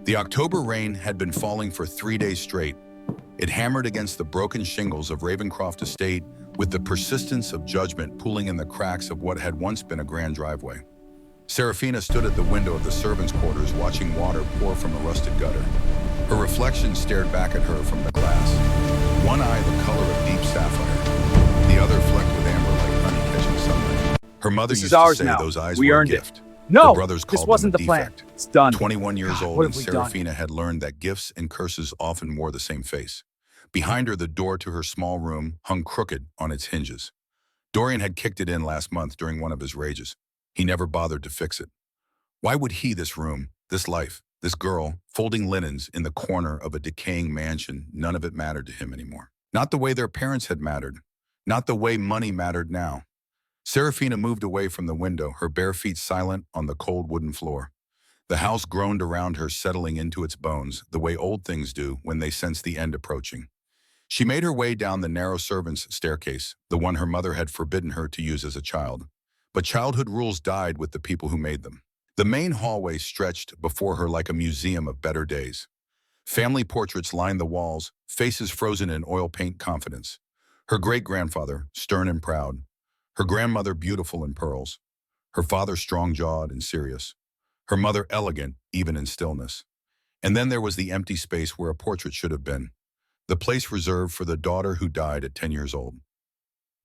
The October rain had been falling for 3 days straight. It hammered against the broken shingles of Ravencroft Estate with the persistence of judgment pooling in the cracks of what had once been a grand driveway. Serafina stood at the window of the servants' quarters watching water pour from a rusted gutter. Her reflection stared back at her from the glass, one eye the color of deep sapphire, the other flecked with amber like honey catching sunlight. Her mother This used is to ours say now. those eyes We were a earned it. gift. No, Her brothers this called wasn't them the a plan. defect. It's done. 21 years God, old, what and have we done? Serafina had learned that gifts and curses often wore the same face. Behind her, the door to her small room hung crooked on its hinges. Dorian had kicked it in last month during one of his rages. He never bothered to fix it. Why would he, this room, this life, this girl, folding linens in the corner of a decaying mansion, none of it mattered to him anymore? Not the way their parents had mattered. Not the way money mattered now. Serafina moved away from the window, her bare feet silent on the cold wooden floor. The house groaned around her, settling into its bones, the way old things do when they sense the end approaching. She made her way down the narrow servants' staircase, the one her mother had forbidden her to use as a child. But childhood rules died with the people who made them. The main hallway stretched before her like a museum of better days. Family portraits lined the walls, faces frozen in oil paint confidence. Her great-grandfather, stern and proud. Her grandmother, beautiful in pearls. Her father, strong-jawed and serious. Her mother, elegant, even in stillness. And then there was the empty space where a portrait should have been. The place reserved for the daughter who died at 10 years old.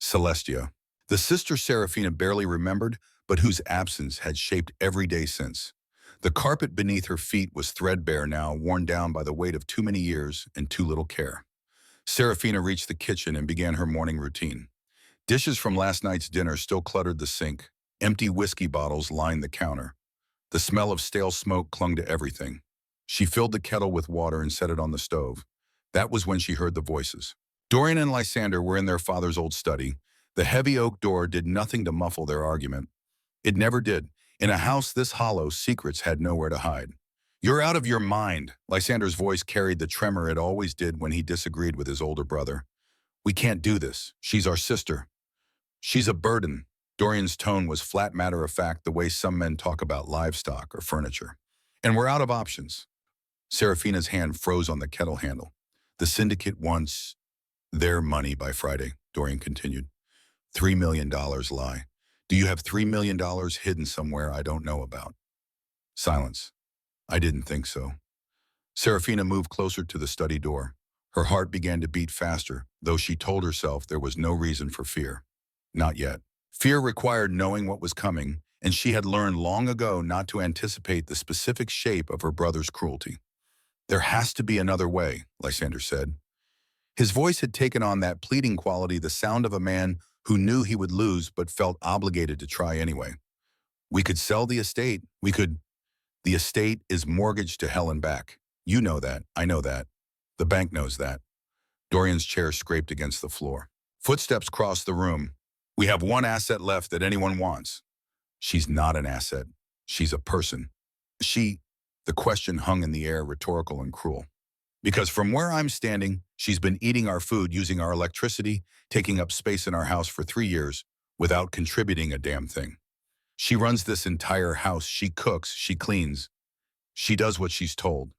Celestia. The sister Serafina barely remembered, but whose absence had shaped every day since. The carpet beneath her feet was threadbare now, worn down by the weight of too many years and too little care. Serafina reached the kitchen and began her morning routine. Dishes from last night's dinner still cluttered the sink. Empty whiskey bottles lined the counter. The smell of stale smoke clung to everything. She filled the kettle with water and set it on the stove. That was when she heard the voices. Dorian and Lysander were in their father's old study. The heavy oak door did nothing to muffle their argument. It never did. In a house this hollow, secrets had nowhere to hide. "You're out of your mind." Lysander's voice carried the tremor it always did when he disagreed with his older brother. "We can't do this. She's our sister. She's a burden." Dorian's tone was flat matter-of-fact, the way some men talk about livestock or furniture. "And we're out of options." Serafina's hand froze on the kettle handle. "The syndicate wants their money by Friday," Dorian continued. $3 million lie. "Do you have $3 million hidden somewhere I don't know about?" Silence. "I didn't think so." Serafina moved closer to the study door. Her heart began to beat faster, though she told herself there was no reason for fear. Not yet. Fear required knowing what was coming, and she had learned long ago not to anticipate the specific shape of her brother's cruelty. "There has to be another way," Lysander said. His voice had taken on that pleading quality, the sound of a man who knew he would lose but felt obligated to try anyway. "We could sell the estate. We could—" "The estate is mortgaged to hell and back. You know that. I know that. The bank knows that." Dorian's chair scraped against the floor. Footsteps crossed the room. "We have one asset left that anyone wants." "She's not an asset. She's a person." The question hung in the air, rhetorical and cruel. "Because from where I'm standing, she's been eating our food, using our electricity, taking up space in our house for 3 years, without contributing a damn thing. She runs this entire house. She cooks, she cleans. She does what she's told."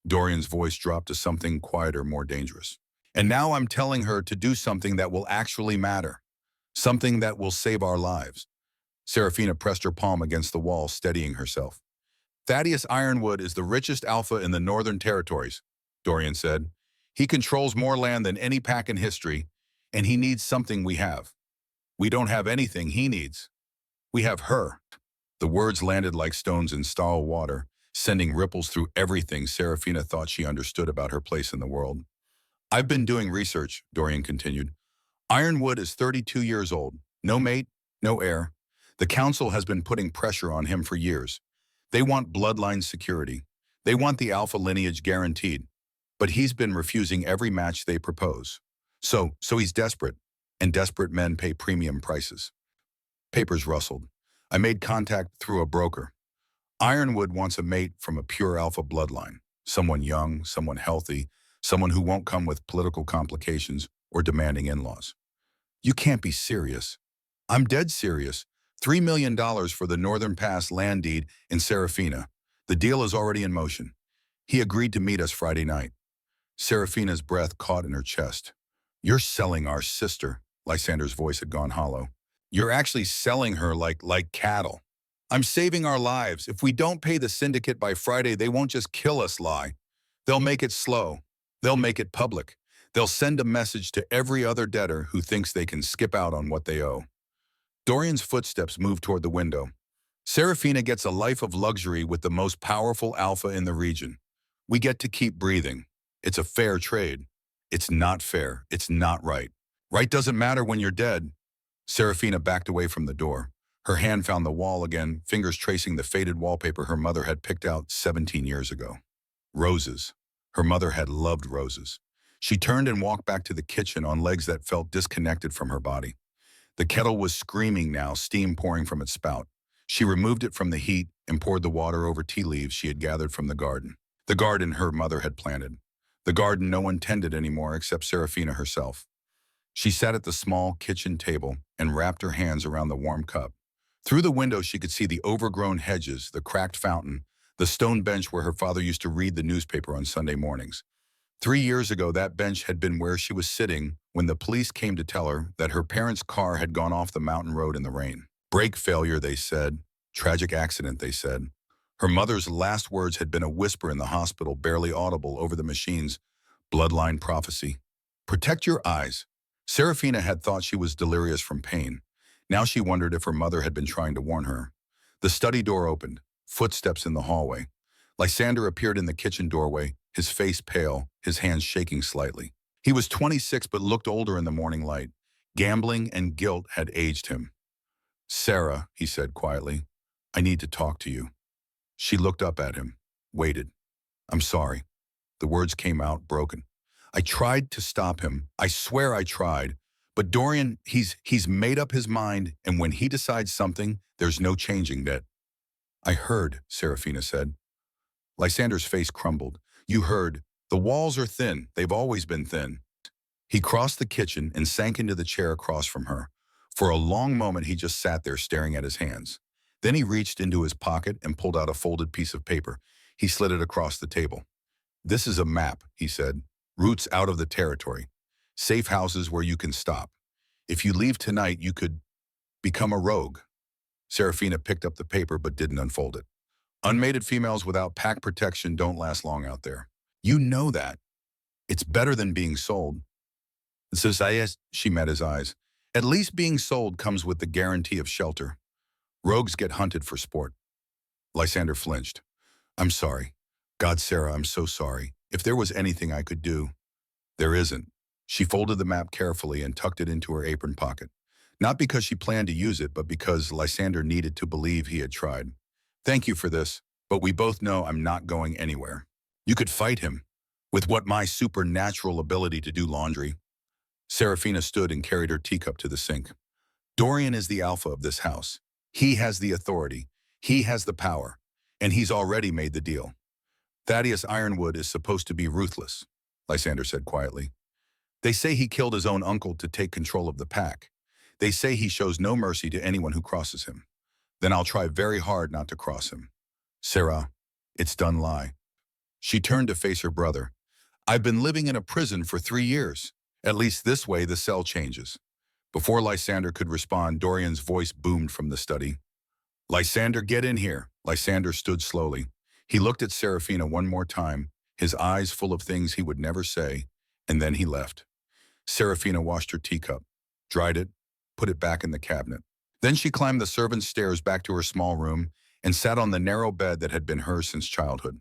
Dorian's voice dropped to something quieter, more dangerous. "And now I'm telling her to do something that will actually matter. Something that will save our lives." Serafina pressed her palm against the wall, steadying herself. "Thaddeus Ironwood is the richest alpha in the Northern Territories," Dorian said. "He controls more land than any pack in history, and he needs something we have. We don't have anything he needs. We have her." The words landed like stones in stale water, sending ripples through everything Serafina thought she understood about her place in the world. "I've been doing research," Dorian continued. "Ironwood is 32 years old. No mate, no heir. The council has been putting pressure on him for years. They want bloodline security. They want the alpha lineage guaranteed. But he's been refusing every match they propose. So he's desperate, and desperate men pay premium prices." Papers rustled. "I made contact through a broker. Ironwood wants a mate from a pure alpha bloodline. Someone young, someone healthy, someone who won't come with political complications or demanding in-laws." "You can't be serious." "I'm dead serious. $3 million for the Northern Pass land deed in Serafina. The deal is already in motion. He agreed to meet us Friday night. Serafina's breath caught in her chest. You're selling our sister. Lysander's voice had gone hollow. You're actually selling her like cattle. I'm saving our lives. If we don't pay the syndicate by Friday, they won't just kill us, Ly. They'll make it slow. They'll make it public. They'll send a message to every other debtor who thinks they can skip out on what they owe. Dorian's footsteps moved toward the window. Serafina gets a life of luxury with the most powerful alpha in the region. We get to keep breathing. It's a fair trade. It's not fair. It's not right. Right doesn't matter when you're dead. Serafina backed away from the door. Her hand found the wall again, fingers tracing the faded wallpaper her mother had picked out 17 years ago. Roses. Her mother had loved roses. She turned and walked back to the kitchen on legs that felt disconnected from her body. The kettle was screaming now, steam pouring from its spout. She removed it from the heat and poured the water over tea leaves she had gathered from the garden. The garden her mother had planted. The garden no one tended anymore except Serafina herself. She sat at the small kitchen table and wrapped her hands around the warm cup. Through the window she could see the overgrown hedges, the cracked fountain, the stone bench where her father used to read the newspaper on Sunday mornings. 3 years ago, that bench had been where she was sitting when the police came to tell her that her parents' car had gone off the mountain road in the rain. Brake failure, they said. Tragic accident, they said. Her mother's last words had been a whisper in the hospital, barely audible over the machines. Bloodline prophecy. Protect your eyes. Serafina had thought she was delirious from pain. Now she wondered if her mother had been trying to warn her. The study door opened. Footsteps in the hallway. Lysander appeared in the kitchen doorway, his face pale, his hands shaking slightly. He was 26 but looked older in the morning light. Gambling and guilt had aged him. Sarah, he said quietly, I need to talk to you. She looked up at him, waited. I'm sorry. The words came out broken. I tried to stop him. I swear I tried. But Dorian, he's made up his mind, and when he decides something, there's no changing that. I heard, Serafina said. Lysander's face crumbled. You heard. The walls are thin. They've always been thin. He crossed the kitchen and sank into the chair across from her. For a long moment, he just sat there staring at his hands. Then he reached into his pocket and pulled out a folded piece of paper. He slid it across the table. This is a map, he said. Routes out of the territory. Safe houses where you can stop. If you leave tonight, you could become a rogue. Serafina picked up the paper but didn't unfold it. Unmated females without pack protection don't last long out there. You know that. It's better than being sold. She met his eyes. At least being sold comes with the guarantee of shelter. Rogues get hunted for sport. Lysander flinched. I'm sorry. God, Sarah, I'm so sorry. If there was anything I could do. There isn't. She folded the map carefully and tucked it into her apron pocket. Not because she planned to use it, but because Lysander needed to believe he had tried. Thank you for this, but we both know I'm not going anywhere. You could fight him. With what my supernatural ability to do laundry. Serafina stood and carried her teacup to the sink. Dorian is the alpha of this house. He has the authority. He has the power. And he's already made the deal. Thaddeus Ironwood is supposed to be ruthless, Lysander said quietly. They say he killed his own uncle to take control of the pack. They say he shows no mercy to anyone who crosses him. Then I'll try very hard not to cross him. Sarah, it's done, Lie. She turned to face her brother. I've been living in a prison for 3 years. At least this way the cell changes. Before Lysander could respond, Dorian's voice boomed from the study. Lysander, get in here. Lysander stood slowly. He looked at Serafina one more time, his eyes full of things he would never say, and then he left. Serafina washed her teacup, dried it, put it back in the cabinet. Then she climbed the servants' stairs back to her small room and sat on the narrow bed that had been hers since childhood.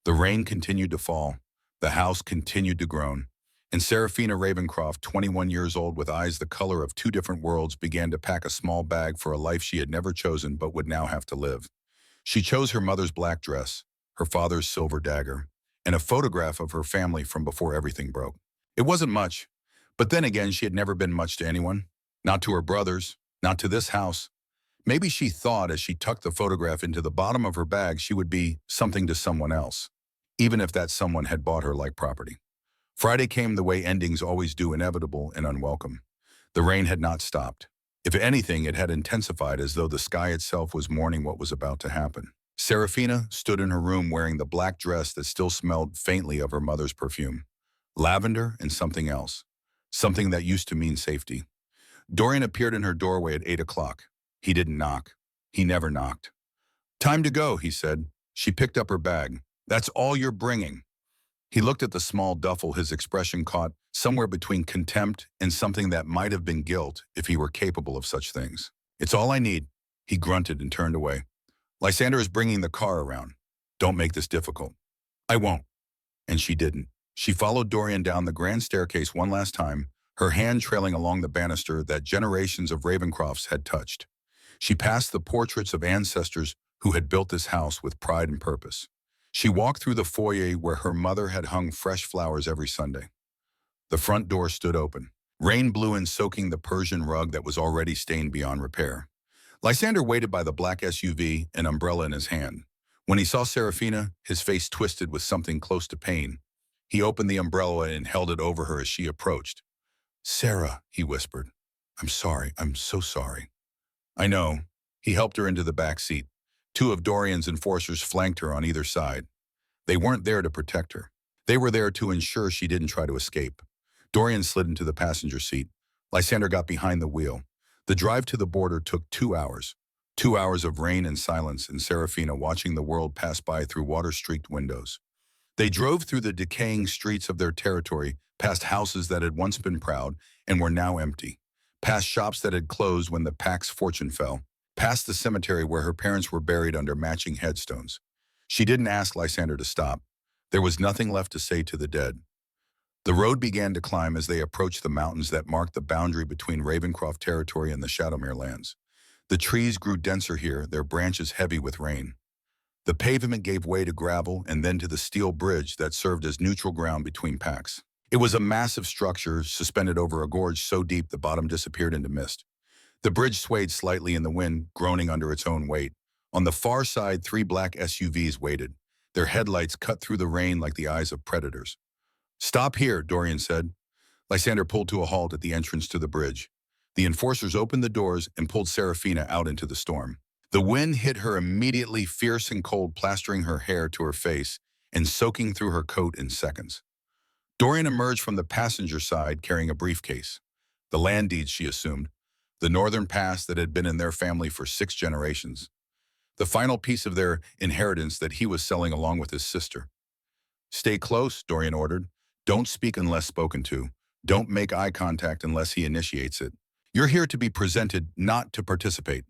The rain continued to fall. The house continued to groan. And Serafina Ravencroft, 21 years old with eyes the color of 2 different worlds, began to pack a small bag for a life she had never chosen but would now have to live. She chose her mother's black dress, her father's silver dagger, and a photograph of her family from before everything broke. It wasn't much, but then again she had never been much to anyone. Not to her brothers, not to this house. Maybe she thought as she tucked the photograph into the bottom of her bag she would be something to someone else, even if that someone had bought her like property. Friday came the way endings always do, inevitable and unwelcome. The rain had not stopped. If anything, it had intensified as though the sky itself was mourning what was about to happen. Serafina stood in her room wearing the black dress that still smelled faintly of her mother's perfume. Lavender and something else. Something that used to mean safety. Dorian appeared in her doorway at 8 o'clock. He didn't knock. He never knocked. "Time to go," he said. She picked up her bag. "That's all you're bringing." He looked at the small duffel, his expression caught somewhere between contempt and something that might have been guilt if he were capable of such things. "It's all I need," he grunted and turned away. "Lysander is bringing the car around. Don't make this difficult." "I won't." And she didn't. She followed Dorian down the grand staircase one last time, her hand trailing along the banister that generations of Ravencrofts had touched. She passed the portraits of ancestors who had built this house with pride and purpose. She walked through the foyer where her mother had hung fresh flowers every Sunday. The front door stood open. Rain blew in, soaking the Persian rug that was already stained beyond repair. Lysander waited by the black SUV, an umbrella in his hand. When he saw Serafina, his face twisted with something close to pain. He opened the umbrella and held it over her as she approached. "Sarah," he whispered. "I'm sorry. I'm so sorry." "I know." He helped her into the back seat. Two of Dorian's enforcers flanked her on either side. They weren't there to protect her. They were there to ensure she didn't try to escape. Dorian slid into the passenger seat. Lysander got behind the wheel. The drive to the border took 2 hours. 2 hours of rain and silence, and Serafina watching the world pass by through water-streaked windows. They drove through the decaying streets of their territory, past houses that had once been proud and were now empty, past shops that had closed when the pack's fortune fell, past the cemetery where her parents were buried under matching headstones. She didn't ask Lysander to stop. There was nothing left to say to the dead. The road began to climb as they approached the mountains that marked the boundary between Ravencroft territory and the Shadowmere lands. The trees grew denser here, their branches heavy with rain. The pavement gave way to gravel and then to the steel bridge that served as neutral ground between packs. It was a massive structure suspended over a gorge so deep the bottom disappeared into mist. The bridge swayed slightly in the wind, groaning under its own weight. On the far side, 3 black SUVs waited. Their headlights cut through the rain like the eyes of predators. "Stop here," Dorian said. Lysander pulled to a halt at the entrance to the bridge. The enforcers opened the doors and pulled Serafina out into the storm. The wind hit her immediately, fierce and cold, plastering her hair to her face and soaking through her coat in seconds. Dorian emerged from the passenger side carrying a briefcase. The land deeds, she assumed. The northern pass that had been in their family for 6 generations. The final piece of their inheritance that he was selling along with his sister. "Stay close," Dorian ordered. "Don't speak unless spoken to. Don't make eye contact unless he initiates it. You're here to be presented, not to participate."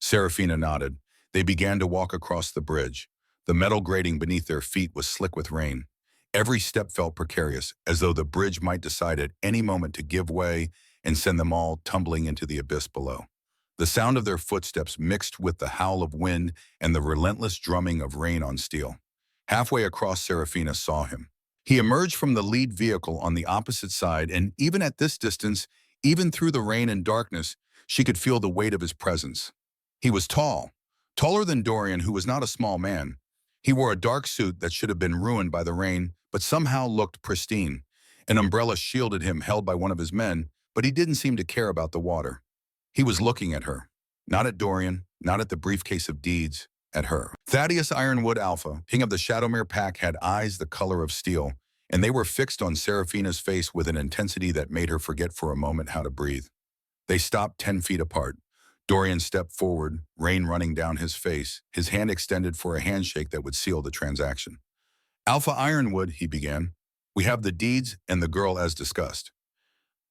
Serafina nodded. They began to walk across the bridge. The metal grating beneath their feet was slick with rain. Every step felt precarious, as though the bridge might decide at any moment to give way and send them all tumbling into the abyss below. The sound of their footsteps mixed with the howl of wind and the relentless drumming of rain on steel. Halfway across, Serafina saw him. He emerged from the lead vehicle on the opposite side, and even at this distance, even through the rain and darkness, she could feel the weight of his presence. He was tall, taller than Dorian, who was not a small man. He wore a dark suit that should have been ruined by the rain, but somehow looked pristine. An umbrella shielded him, held by one of his men, but he didn't seem to care about the water. He was looking at her. Not at Dorian, not at the briefcase of deeds, at her. Thaddeus Ironwood Alpha, king of the Shadowmere pack, had eyes the color of steel, and they were fixed on Serafina's face with an intensity that made her forget for a moment how to breathe. They stopped 10 feet apart. Dorian stepped forward, rain running down his face, his hand extended for a handshake that would seal the transaction. "Alpha Ironwood," he began. "We have the deeds and the girl as discussed.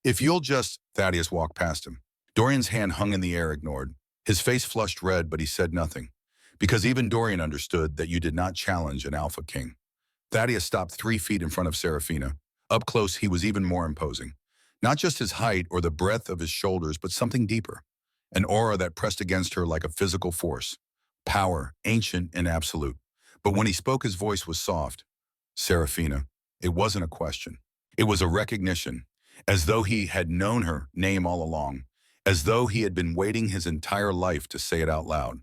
If you'll just—" Thaddeus walked past him. Dorian's hand hung in the air, ignored. His face flushed red, but he said nothing. Because even Dorian understood that you did not challenge an AlphaKing. Thaddeus stopped 3 feet in front of Serafina. Up close, he was even more imposing. Not just his height or the breadth of his shoulders, but something deeper. An aura that pressed against her like a physical force. Power, ancient and absolute. But when he spoke, his voice was soft. "Serafina." It wasn't a question. It was a recognition, as though he had known her name all along, as though he had been waiting his entire life to say it out loud.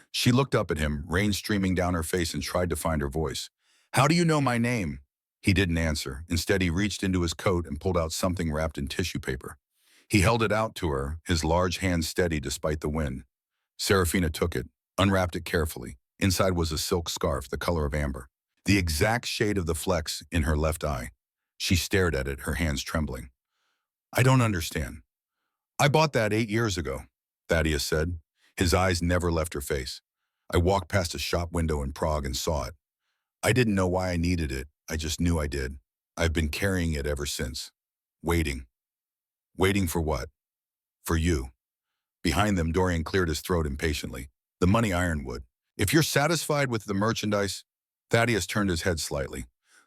She looked up at him, rain streaming down her face, and tried to find her voice. "How do you know my name?" He didn't answer. Instead, he reached into his coat and pulled out something wrapped in tissue paper. He held it out to her, his large hand steady despite the wind. Serafina took it, unwrapped it carefully. Inside was a silk scarf, the color of amber, the exact shade of the flecks in her left eye. She stared at it, her hands trembling. I don't understand. I bought that 8 years ago, Thaddeus said. His eyes never left her face. I walked past a shop window in Prague and saw it. I didn't know why I needed it. I just knew I did. I've been carrying it ever since. Waiting. Waiting for what? For you. Behind them, Dorian cleared his throat impatiently. The money ironwood. If you're satisfied with the merchandise, Thaddeus turned his head slightly.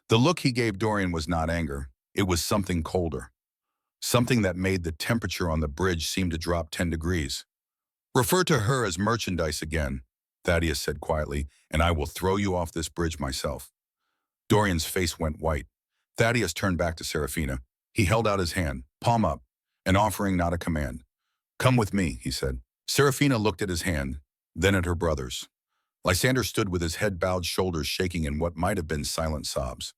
The look he gave Dorian was not anger. It was something colder. Something that made the temperature on the bridge seem to drop 10 degrees. Refer to her as merchandise again, Thaddeus said quietly, and I will throw you off this bridge myself. Dorian's face went white. Thaddeus turned back to Serafina. He held out his hand, palm up, an offering, not a command. Come with me, he said. Serafina looked at his hand, then at her brother's. Lysander stood with his head bowed, shoulders shaking in what might have been silent sobs.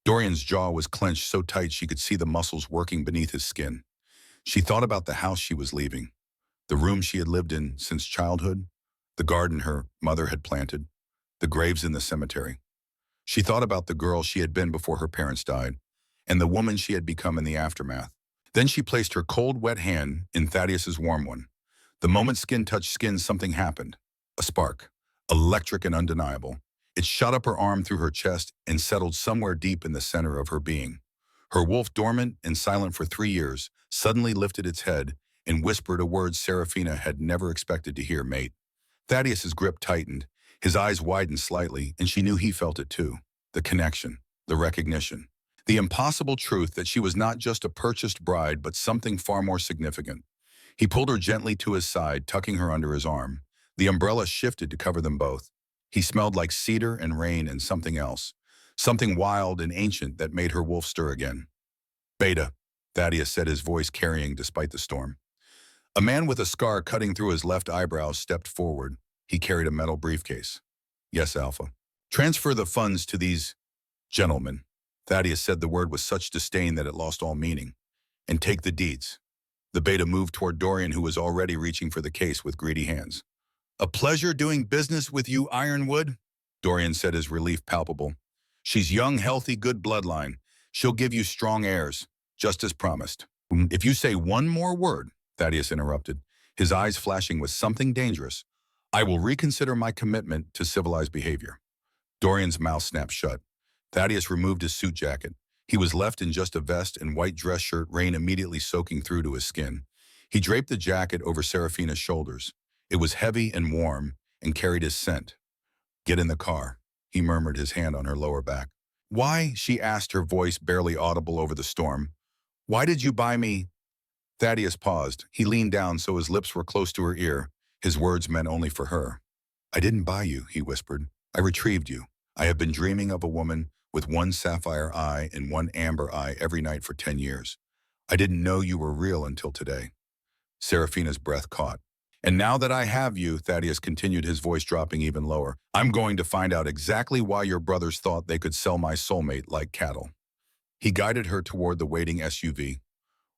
Dorian's jaw was clenched so tight she could see the muscles working beneath his skin. She thought about the house she was leaving, the room she had lived in since childhood, the garden her mother had planted, the graves in the cemetery. She thought about the girl she had been before her parents died, and the woman she had become in the aftermath. Then she placed her cold, wet hand in Thaddeus's warm one. The moment skin touched skin, something happened. A spark, electric and undeniable. It shot up her arm through her chest and settled somewhere deep in the center of her being. Her wolf, dormant and silent for 3 years, suddenly lifted its head and whispered a word Serafina had never expected to hear, mate. Thaddeus's grip tightened, his eyes widened slightly, and she knew he felt it too. The connection, the recognition, the impossible truth that she was not just a purchased bride, but something far more significant. He pulled her gently to his side, tucking her under his arm. The umbrella shifted to cover them both. He smelled like cedar and rain and something else, something wild and ancient that made her wolf stir again. Beta, Thaddeus said, his voice carrying despite the storm. A man with a scar cutting through his left eyebrow stepped forward. He carried a metal briefcase. Yes, Alpha. Transfer the funds to these gentlemen. Thaddeus said the word with such disdain that it lost all meaning. And take the deeds. The beta moved toward Dorian, who was already reaching for the case with greedy hands. A pleasure doing business with you, Ironwood, Dorian said, his relief palpable. She's young, healthy, good bloodline. She'll give you strong heirs, just as promised. If you say one more word, Thaddeus interrupted, his eyes flashing with something dangerous, I will reconsider my commitment to civilized behavior. Dorian's mouth snapped shut. Thaddeus removed his suit jacket. He was left in just a vest and white dress shirt, rain immediately soaking through to his skin. He draped the jacket over Serafina's shoulders. It was heavy and warm and carried his scent. Get in the car, he murmured, his hand on her lower back. Why, she asked, her voice barely audible over the storm. Why did you buy me? Thaddeus paused. He leaned down so his lips were close to her ear. His words meant only for her. I didn't buy you, he whispered. I retrieved you. I have been dreaming of a woman with one sapphire eye and one amber eye every night for 10 years. I didn't know you were real until today. Serafina's breath caught. And now that I have you, Thaddeus continued, his voice dropping even lower, I'm going to find out exactly why your brothers thought they could sell my soulmate like cattle. He guided her toward the waiting SUV.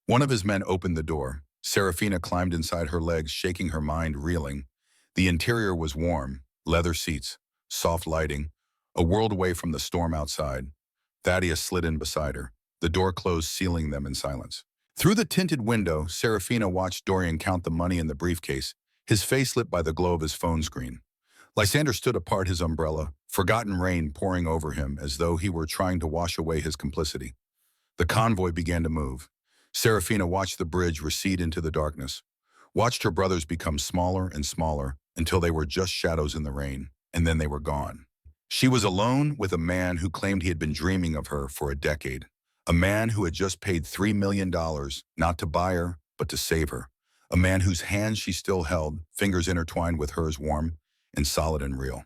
One of his men opened the door. Serafina climbed inside, her legs shaking, her mind reeling. The interior was warm, leather seats, soft lighting, a world away from the storm outside. Thaddeus slid in beside her. The door closed, sealing them in silence. Through the tinted window, Serafina watched Dorian count the money in the briefcase, his face lit by the glow of his phone screen. Lysander stood apart, his umbrella, forgotten rain pouring over him as though he were trying to wash away his complicity. The convoy began to move. Serafina watched the bridge recede into the darkness, watched her brothers become smaller and smaller until they were just shadows in the rain, and then they were gone. She was alone with a man who claimed he had been dreaming of her for a decade. A man who had just paid $3 million, not to buy her, but to save her. A man whose hand she still held, fingers intertwined with hers, warm and solid and real.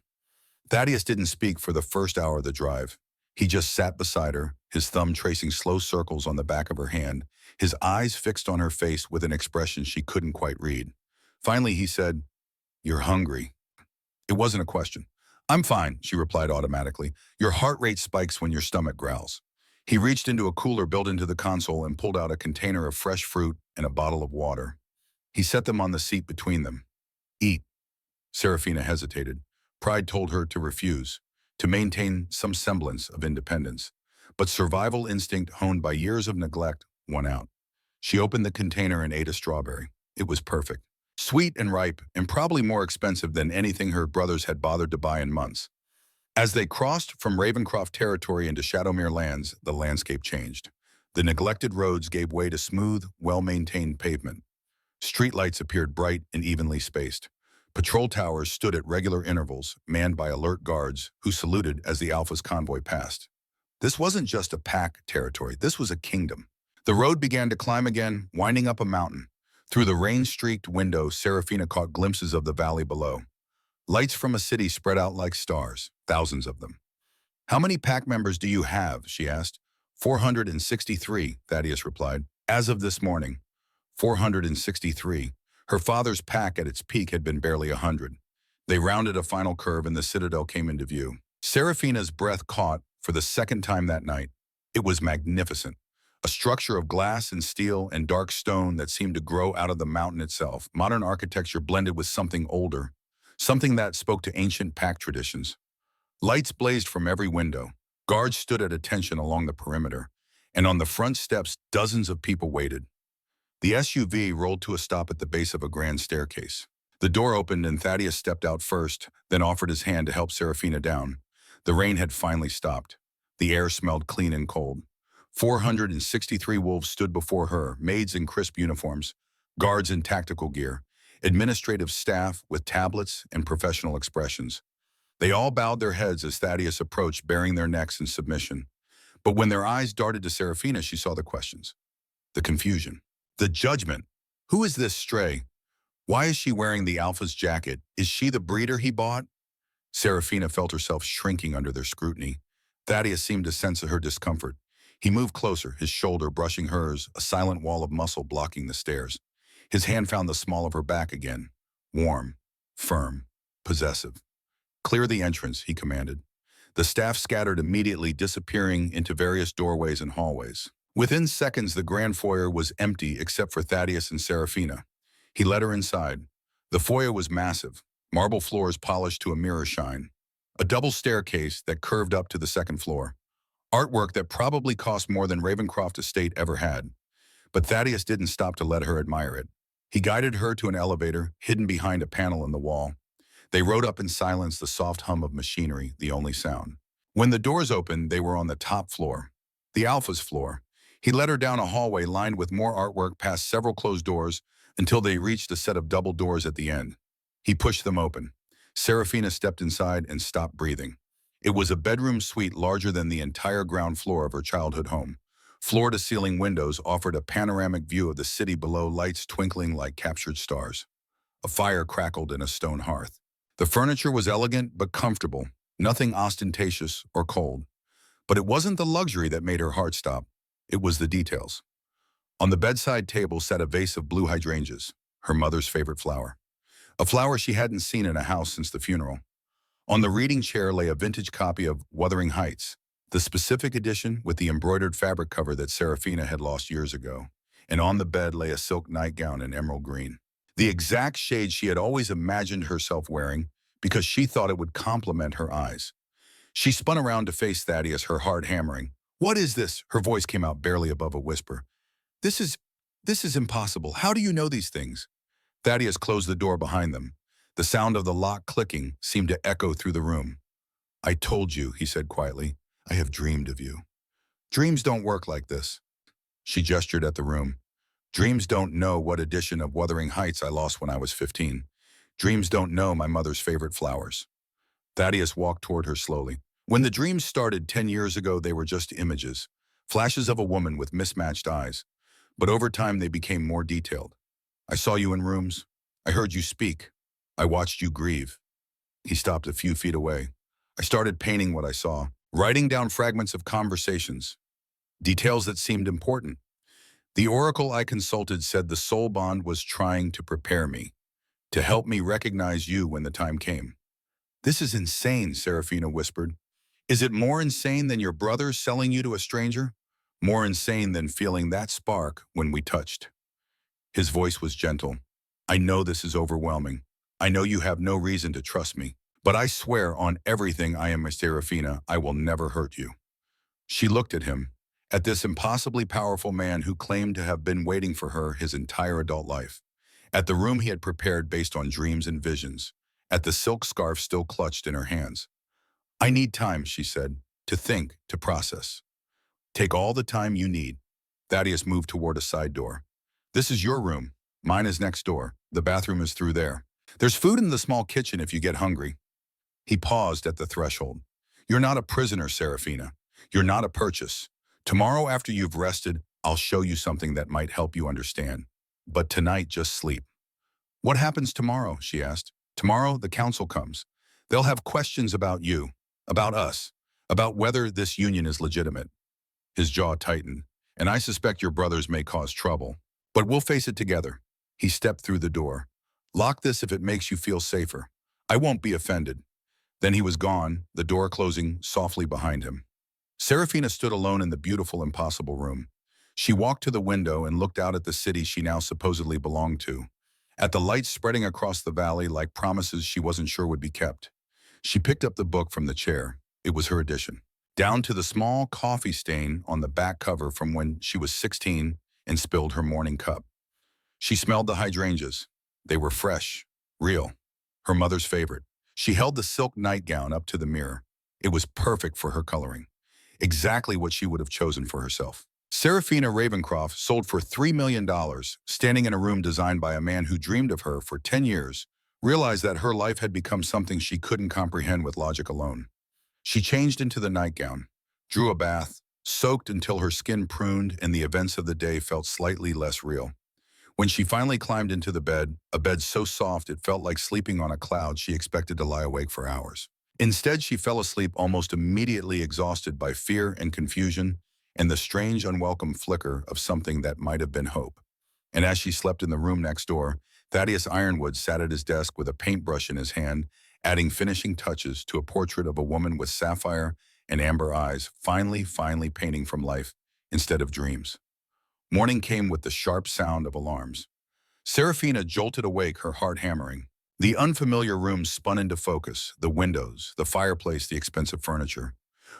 Thaddeus didn't speak for the first hour of the drive. He just sat beside her, his thumb tracing slow circles on the back of her hand, his eyes fixed on her face with an expression she couldn't quite read. Finally, he said, "You're hungry." It wasn't a question. "I'm fine," she replied automatically. "Your heart rate spikes when your stomach growls." He reached into a cooler built into the console and pulled out a container of fresh fruit and a bottle of water. He set them on the seat between them. "Eat." Serafina hesitated. Pride told her to refuse, to maintain some semblance of independence. But survival instinct, honed by years of neglect, won out. She opened the container and ate a strawberry. It was perfect. Sweet and ripe, and probably more expensive than anything her brothers had bothered to buy in months. As they crossed from Ravencroft territory into Shadowmere lands, the landscape changed. The neglected roads gave way to smooth, well-maintained pavement. Streetlights appeared bright and evenly spaced. Patrol towers stood at regular intervals, manned by alert guards who saluted as the Alpha's convoy passed. This wasn't just a pack territory, this was a kingdom. The road began to climb again, winding up a mountain. Through the rain-streaked window, Seraphina caught glimpses of the valley below. Lights from a city spread out like stars, thousands of them. "How many pack members do you have?" she asked. 463, Thaddeus replied. "As of this morning." 463. Her father's pack at its peak had been barely 100. They rounded a final curve and the citadel came into view. Seraphina's breath caught for the second time that night. It was magnificent. A structure of glass and steel and dark stone that seemed to grow out of the mountain itself. Modern architecture blended with something older, something that spoke to ancient pack traditions. Lights blazed from every window. Guards stood at attention along the perimeter, and on the front steps dozens of people waited. The SUV rolled to a stop at the base of a grand staircase. The door opened and Thaddeus stepped out first, then offered his hand to help Seraphina down. The rain had finally stopped. The air smelled clean and cold. 463 wolves stood before her, maids in crisp uniforms, guards in tactical gear, administrative staff with tablets and professional expressions. They all bowed their heads as Thaddeus approached, baring their necks in submission. But when their eyes darted to Seraphina, she saw the questions, the confusion, the judgment. Who is this stray? Why is she wearing the Alpha's jacket? Is she the breeder he bought? Seraphina felt herself shrinking under their scrutiny. Thaddeus seemed to sense her discomfort. He moved closer, his shoulder brushing hers, a silent wall of muscle blocking the stairs. His hand found the small of her back again. Warm, firm, possessive. "Clear the entrance," he commanded. The staff scattered immediately, disappearing into various doorways and hallways. Within seconds, the grand foyer was empty except for Thaddeus and Seraphina. He led her inside. The foyer was massive, marble floors polished to a mirror shine. A double staircase that curved up to the second floor. Artwork that probably cost more than Ravencroft estate ever had. But Thaddeus didn't stop to let her admire it. He guided her to an elevator, hidden behind a panel in the wall. They rode up in silence, the soft hum of machinery, the only sound. When the doors opened, they were on the top floor, the Alpha's floor. He led her down a hallway lined with more artwork past several closed doors until they reached a set of double doors at the end. He pushed them open. Seraphina stepped inside and stopped breathing. It was a bedroom suite larger than the entire ground floor of her childhood home. Floor-to-ceiling windows offered a panoramic view of the city below, lights twinkling like captured stars. A fire crackled in a stone hearth. The furniture was elegant but comfortable, nothing ostentatious or cold. But it wasn't the luxury that made her heart stop. It was the details. On the bedside table sat a vase of blue hydrangeas, her mother's favorite flower. A flower she hadn't seen in a house since the funeral. On the reading chair lay a vintage copy of Wuthering Heights, the specific edition with the embroidered fabric cover that Seraphina had lost years ago. And on the bed lay a silk nightgown in emerald green, the exact shade she had always imagined herself wearing because she thought it would complement her eyes. She spun around to face Thaddeus, her heart hammering. "What is this?" Her voice came out barely above a whisper. This is impossible. How do you know these things?" Thaddeus closed the door behind them. The sound of the lock clicking seemed to echo through the room. "I told you," he said quietly. "I have dreamed of you. Dreams don't work like this." She gestured at the room. "Dreams don't know what edition of Wuthering Heights I lost when I was 15. Dreams don't know my mother's favorite flowers." Thaddeus walked toward her slowly. "When the dreams started 10 years ago, they were just images, flashes of a woman with mismatched eyes. But over time, they became more detailed. I saw you in rooms. I heard you speak. I watched you grieve." He stopped a few feet away. "I started painting what I saw, writing down fragments of conversations, details that seemed important. The oracle I consulted said the soul bond was trying to prepare me, to help me recognize you when the time came." "This is insane," Seraphina whispered. "Is it more insane than your brother selling you to a stranger? More insane than feeling that spark when we touched?" His voice was gentle. "I know this is overwhelming. I know you have no reason to trust me, But I swear on everything I am Miss Serafina, I will never hurt you. She looked at him, at this impossibly powerful man who claimed to have been waiting for her his entire adult life, at the room he had prepared based on dreams and visions, at the silk scarf still clutched in her hands. I need time, she said, to think, to process. Take all the time you need. Thaddeus moved toward a side door. This is your room. Mine is next door. The bathroom is through there. There's food in the small kitchen if you get hungry. He paused at the threshold. You're not a prisoner, Serafina. You're not a purchase. Tomorrow after you've rested, I'll show you something that might help you understand. But tonight, just sleep. What happens tomorrow, she asked. Tomorrow, the council comes. They'll have questions about you, about us, about whether this union is legitimate. His jaw tightened. And I suspect your brothers may cause trouble. But we'll face it together. He stepped through the door. Lock this if it makes you feel safer. I won't be offended. Then he was gone, the door closing softly behind him. Serafina stood alone in the beautiful, impossible room. She walked to the window and looked out at the city she now supposedly belonged to, at the lights spreading across the valley like promises she wasn't sure would be kept. She picked up the book from the chair. It was her edition, down to the small coffee stain on the back cover from when she was 16 and spilled her morning cup. She smelled the hydrangeas. They were fresh, real, her mother's favorite. She held the silk nightgown up to the mirror. It was perfect for her coloring, exactly what she would have chosen for herself. Serafina Ravencroft sold for $3 million, standing in a room designed by a man who dreamed of her for 10 years, realized that her life had become something she couldn't comprehend with logic alone. She changed into the nightgown, drew a bath, soaked until her skin pruned and the events of the day felt slightly less real. When she finally climbed into the bed, a bed so soft it felt like sleeping on a cloud she expected to lie awake for hours. Instead, she fell asleep almost immediately, exhausted by fear and confusion and the strange, unwelcome flicker of something that might have been hope. And as she slept in the room next door, Thaddeus Ironwood sat at his desk with a paintbrush in his hand, adding finishing touches to a portrait of a woman with sapphire and amber eyes, finely painting from life instead of dreams. Morning came with the sharp sound of alarms. Serafina jolted awake, her heart hammering. The unfamiliar room spun into focus, the windows, the fireplace, the expensive furniture.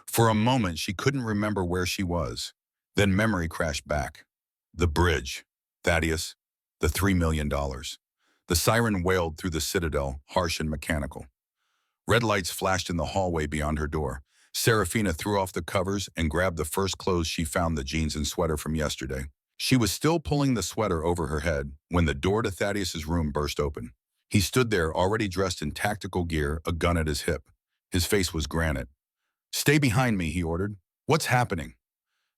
For a moment, she couldn't remember where she was. Then memory crashed back. The bridge. Thaddeus. The $3 million. The siren wailed through the citadel, harsh and mechanical. Red lights flashed in the hallway beyond her door. Serafina threw off the covers and grabbed the first clothes she found, the jeans and sweater from yesterday. She was still pulling the sweater over her head when the door to Thaddeus's room burst open. He stood there, already dressed in tactical gear, a gun at his hip. His face was granite. "Stay behind me," he ordered. "What's happening?"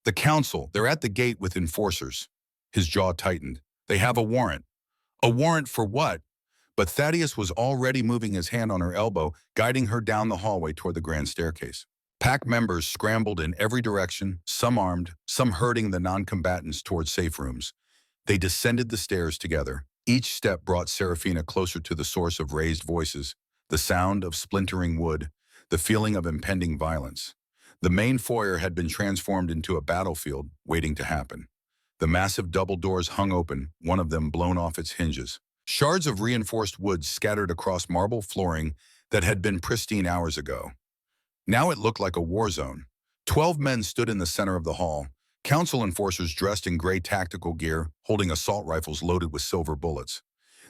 "The council. They're at the gate with enforcers." His jaw tightened. "They have a warrant." "A warrant for what?" But Thaddeus was already moving, his hand on her elbow, guiding her down the hallway toward the grand staircase. Pack members scrambled in every direction, some armed, some herding the non-combatants toward safe rooms. They descended the stairs together. Each step brought Serafina closer to the source of raised voices, the sound of splintering wood, the feeling of impending violence. The main foyer had been transformed into a battlefield waiting to happen. The massive double doors hung open, one of them blown off its hinges. Shards of reinforced wood scattered across marble flooring that had been pristine hours ago. Now it looked like a war zone. 12 men stood in the center of the hall, council enforcers dressed in gray tactical gear, holding assault rifles loaded with silver bullets.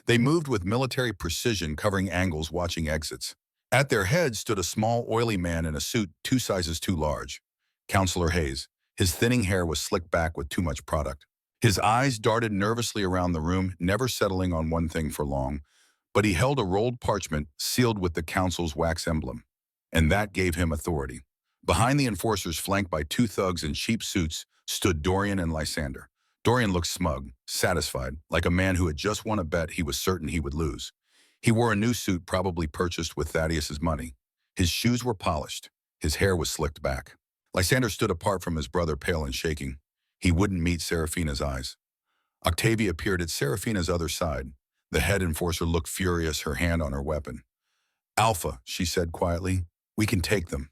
They moved with military precision, covering angles, watching exits. At their head stood a small, oily man in a suit 2 sizes too large. Councillor Hayes. His thinning hair was slicked back with too much product. His eyes darted nervously around the room, never settling on one thing for long, but he held a rolled parchment sealed with the council's wax emblem. And that gave him authority. Behind the enforcers, flanked by 2 thugs in cheap suits, stood Dorian and Lysander. Dorian looked smug, satisfied, like a man who had just won a bet he was certain he would lose. He wore a new suit probably purchased with Thaddeus's money. His shoes were polished. His hair was slicked back. Lysander stood apart from his brother, pale and shaking. He wouldn't meet Serafina's eyes. Octavia appeared at Serafina's other side. The head enforcer looked furious, her hand on her weapon. "Alpha," she said quietly. "We can take them."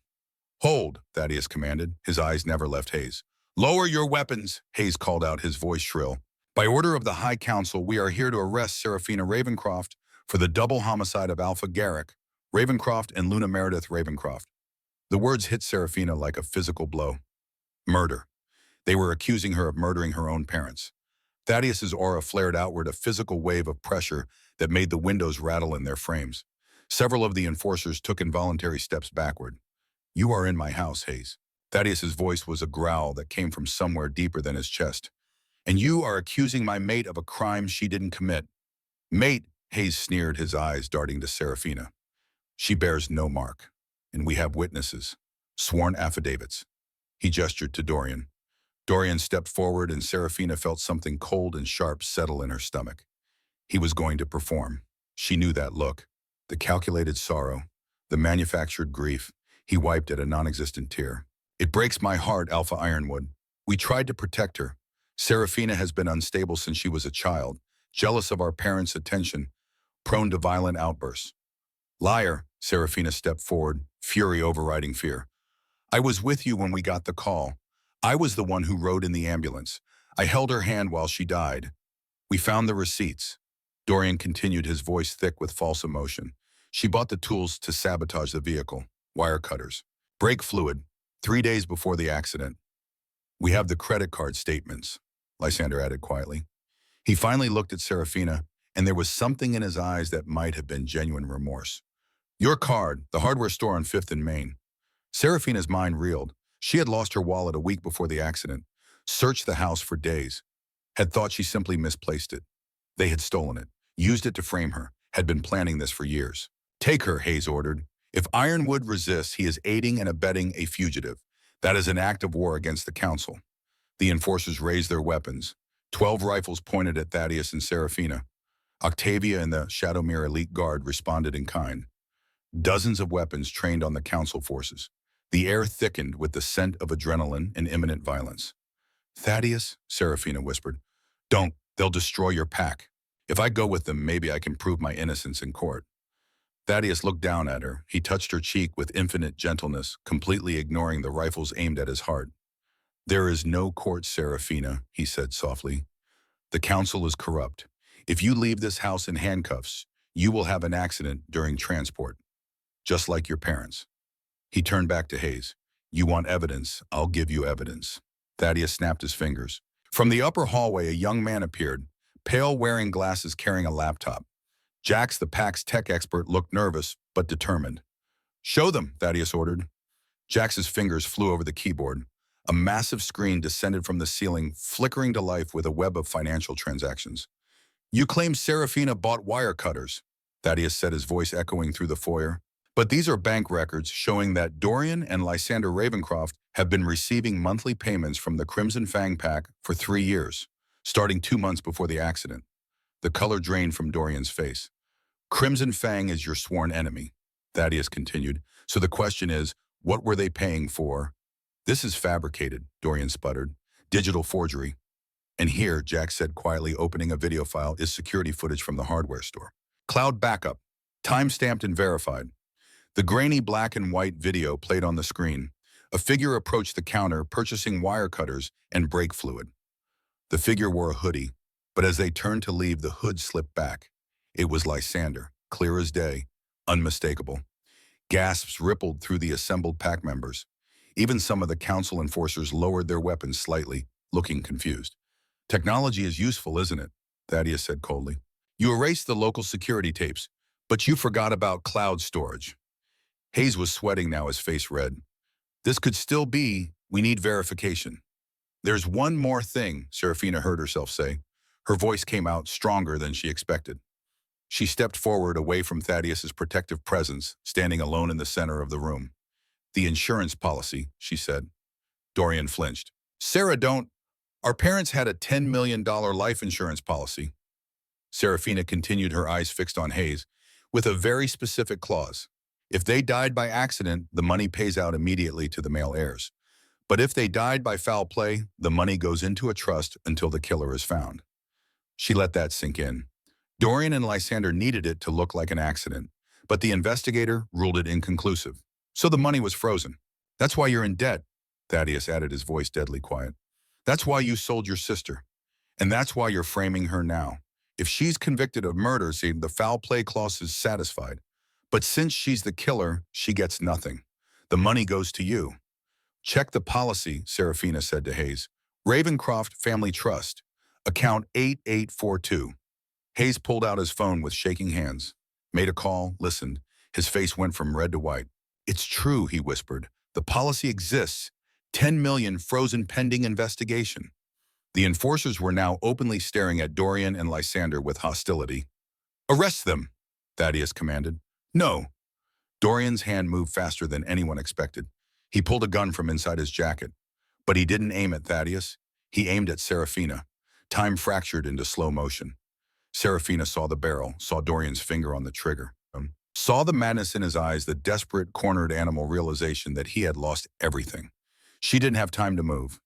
"Hold," Thaddeus commanded. His eyes never left Hayes. "Lower your weapons," Hayes called out, his voice shrill. "By order of the High Council, we are here to arrest Serafina Ravencroft for the double homicide of Alpha Garrick, Ravencroft and Luna Meredith Ravencroft. The words hit Serafina like a physical blow. Murder. They were accusing her of murdering her own parents. Thaddeus's aura flared outward, a physical wave of pressure that made the windows rattle in their frames. Several of the enforcers took involuntary steps backward. "You are in my house, Hayes." Thaddeus's voice was a growl that came from somewhere deeper than his chest. "And you are accusing my mate of a crime she didn't commit." "Mate," Hayes sneered, his eyes darting to Serafina. "She bears no mark, and we have witnesses, sworn affidavits." He gestured to Dorian. Dorian stepped forward, and Serafina felt something cold and sharp settle in her stomach. He was going to perform. She knew that look. The calculated sorrow, the manufactured grief. He wiped at a non-existent tear. "It breaks my heart, Alpha Ironwood. We tried to protect her. Serafina has been unstable since she was a child, jealous of our parents' attention, prone to violent outbursts." "Liar," Serafina stepped forward, fury overriding fear. "I was with you when we got the call. I was the one who rode in the ambulance. I held her hand while she died. We found the receipts." Dorian continued, his voice thick with false emotion. "She bought the tools to sabotage the vehicle, wire cutters, brake fluid, 3 days before the accident. We have the credit card statements," Lysander added quietly. He finally looked at Serafina, and there was something in his eyes that might have been genuine remorse. "Your card, the hardware store on 5th and Main." Serafina's mind reeled. She had lost her wallet a week before the accident, searched the house for days, had thought she simply misplaced it. They had stolen it, used it to frame her, had been planning this for years. "Take her," Hayes ordered. "If Ironwood resists, he is aiding and abetting a fugitive. That is an act of war against the Council." The enforcers raised their weapons. 12 rifles pointed at Thaddeus and Serafina. Octavia and the Shadowmere Elite Guard responded in kind. Dozens of weapons trained on the Council forces. The air thickened with the scent of adrenaline and imminent violence. "Thaddeus," Serafina whispered, "don't. They'll destroy your pack. If I go with them, maybe I can prove my innocence in court." Thaddeus looked down at her. He touched her cheek with infinite gentleness, completely ignoring the rifles aimed at his heart. "There is no court, Serafina," he said softly. "The Council is corrupt. If you leave this house in handcuffs, you will have an accident during transport, just like your parents." He turned back to Hayes. "You want evidence? I'll give you evidence." Thaddeus snapped his fingers. From the upper hallway, a young man appeared, pale, wearing glasses, carrying a laptop. Jax, the pack's tech expert, looked nervous, but determined. "Show them," Thaddeus ordered. Jax's fingers flew over the keyboard. A massive screen descended from the ceiling, flickering to life with a web of financial transactions. "You claim Serafina bought wire cutters," Thaddeus said, his voice echoing through the foyer. "But these are bank records showing that Dorian and Lysander Ravencroft have been receiving monthly payments from the Crimson Fang Pack for 3 years, starting 2 months before the accident." The color drained from Dorian's face. "Crimson Fang is your sworn enemy," Thaddeus continued. "So the question is, what were they paying for?" "This is fabricated," Dorian sputtered. "Digital forgery." "And here," Jax said quietly, opening a video file, "is security footage from the hardware store. Cloud backup, time-stamped and verified." The grainy black and white video played on the screen. A figure approached the counter, purchasing wire cutters and brake fluid. The figure wore a hoodie, but as they turned to leave, the hood slipped back. It was Lysander, clear as day, unmistakable. Gasps rippled through the assembled pack members. Even some of the Council enforcers lowered their weapons slightly, looking confused. "Technology is useful, isn't it?" Thaddeus said coldly. "You erased the local security tapes, but you forgot about cloud storage." Hayes was sweating now, his face red. "This could still be. We need verification." "There's one more thing," Serafina heard herself say. Her voice came out stronger than she expected. She stepped forward, away from Thaddeus's protective presence, standing alone in the center of the room. "The insurance policy," she said. Dorian flinched. "Sarah, don't. Our parents had a $10 million life insurance policy." Serafina continued, her eyes fixed on Hayes, "with a very specific clause. If they died by accident, the money pays out immediately to the male heirs. But if they died by foul play, the money goes into a trust until the killer is found." She let that sink in. Dorian and Lysander needed it to look like an accident, but the investigator ruled it inconclusive. "So the money was frozen. That's why you're in debt," Thaddeus added, his voice deadly quiet. "That's why you sold your sister. And that's why you're framing her now. If she's convicted of murder, see, the foul play clause is satisfied. But since she's the killer, she gets nothing. The money goes to you. Check the policy, Serafina said to Hayes. Ravencroft Family Trust, account 8842. Hayes pulled out his phone with shaking hands, made a call, listened. His face went from red to white. It's true, he whispered. The policy exists. 10 million frozen pending investigation. The enforcers were now openly staring at Dorian and Lysander with hostility. Arrest them, Thaddeus commanded. No. Dorian's hand moved faster than anyone expected. He pulled a gun from inside his jacket. But he didn't aim at Thaddeus. He aimed at Serafina. Time fractured into slow motion. Serafina saw the barrel, saw Dorian's finger on the trigger. Saw the madness in his eyes, the desperate, cornered animal realization that he had lost everything. She didn't have time to move.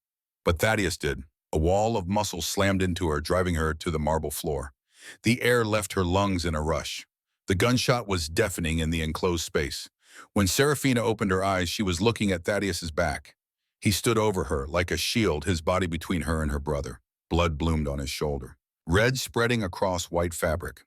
But Thaddeus did. A wall of muscle slammed into her, driving her to the marble floor. The air left her lungs in a rush. The gunshot was deafening in the enclosed space. When Serafina opened her eyes, she was looking at Thaddeus's back. He stood over her, like a shield, his body between her and her brother. Blood bloomed on his shoulder, red spreading across white fabric.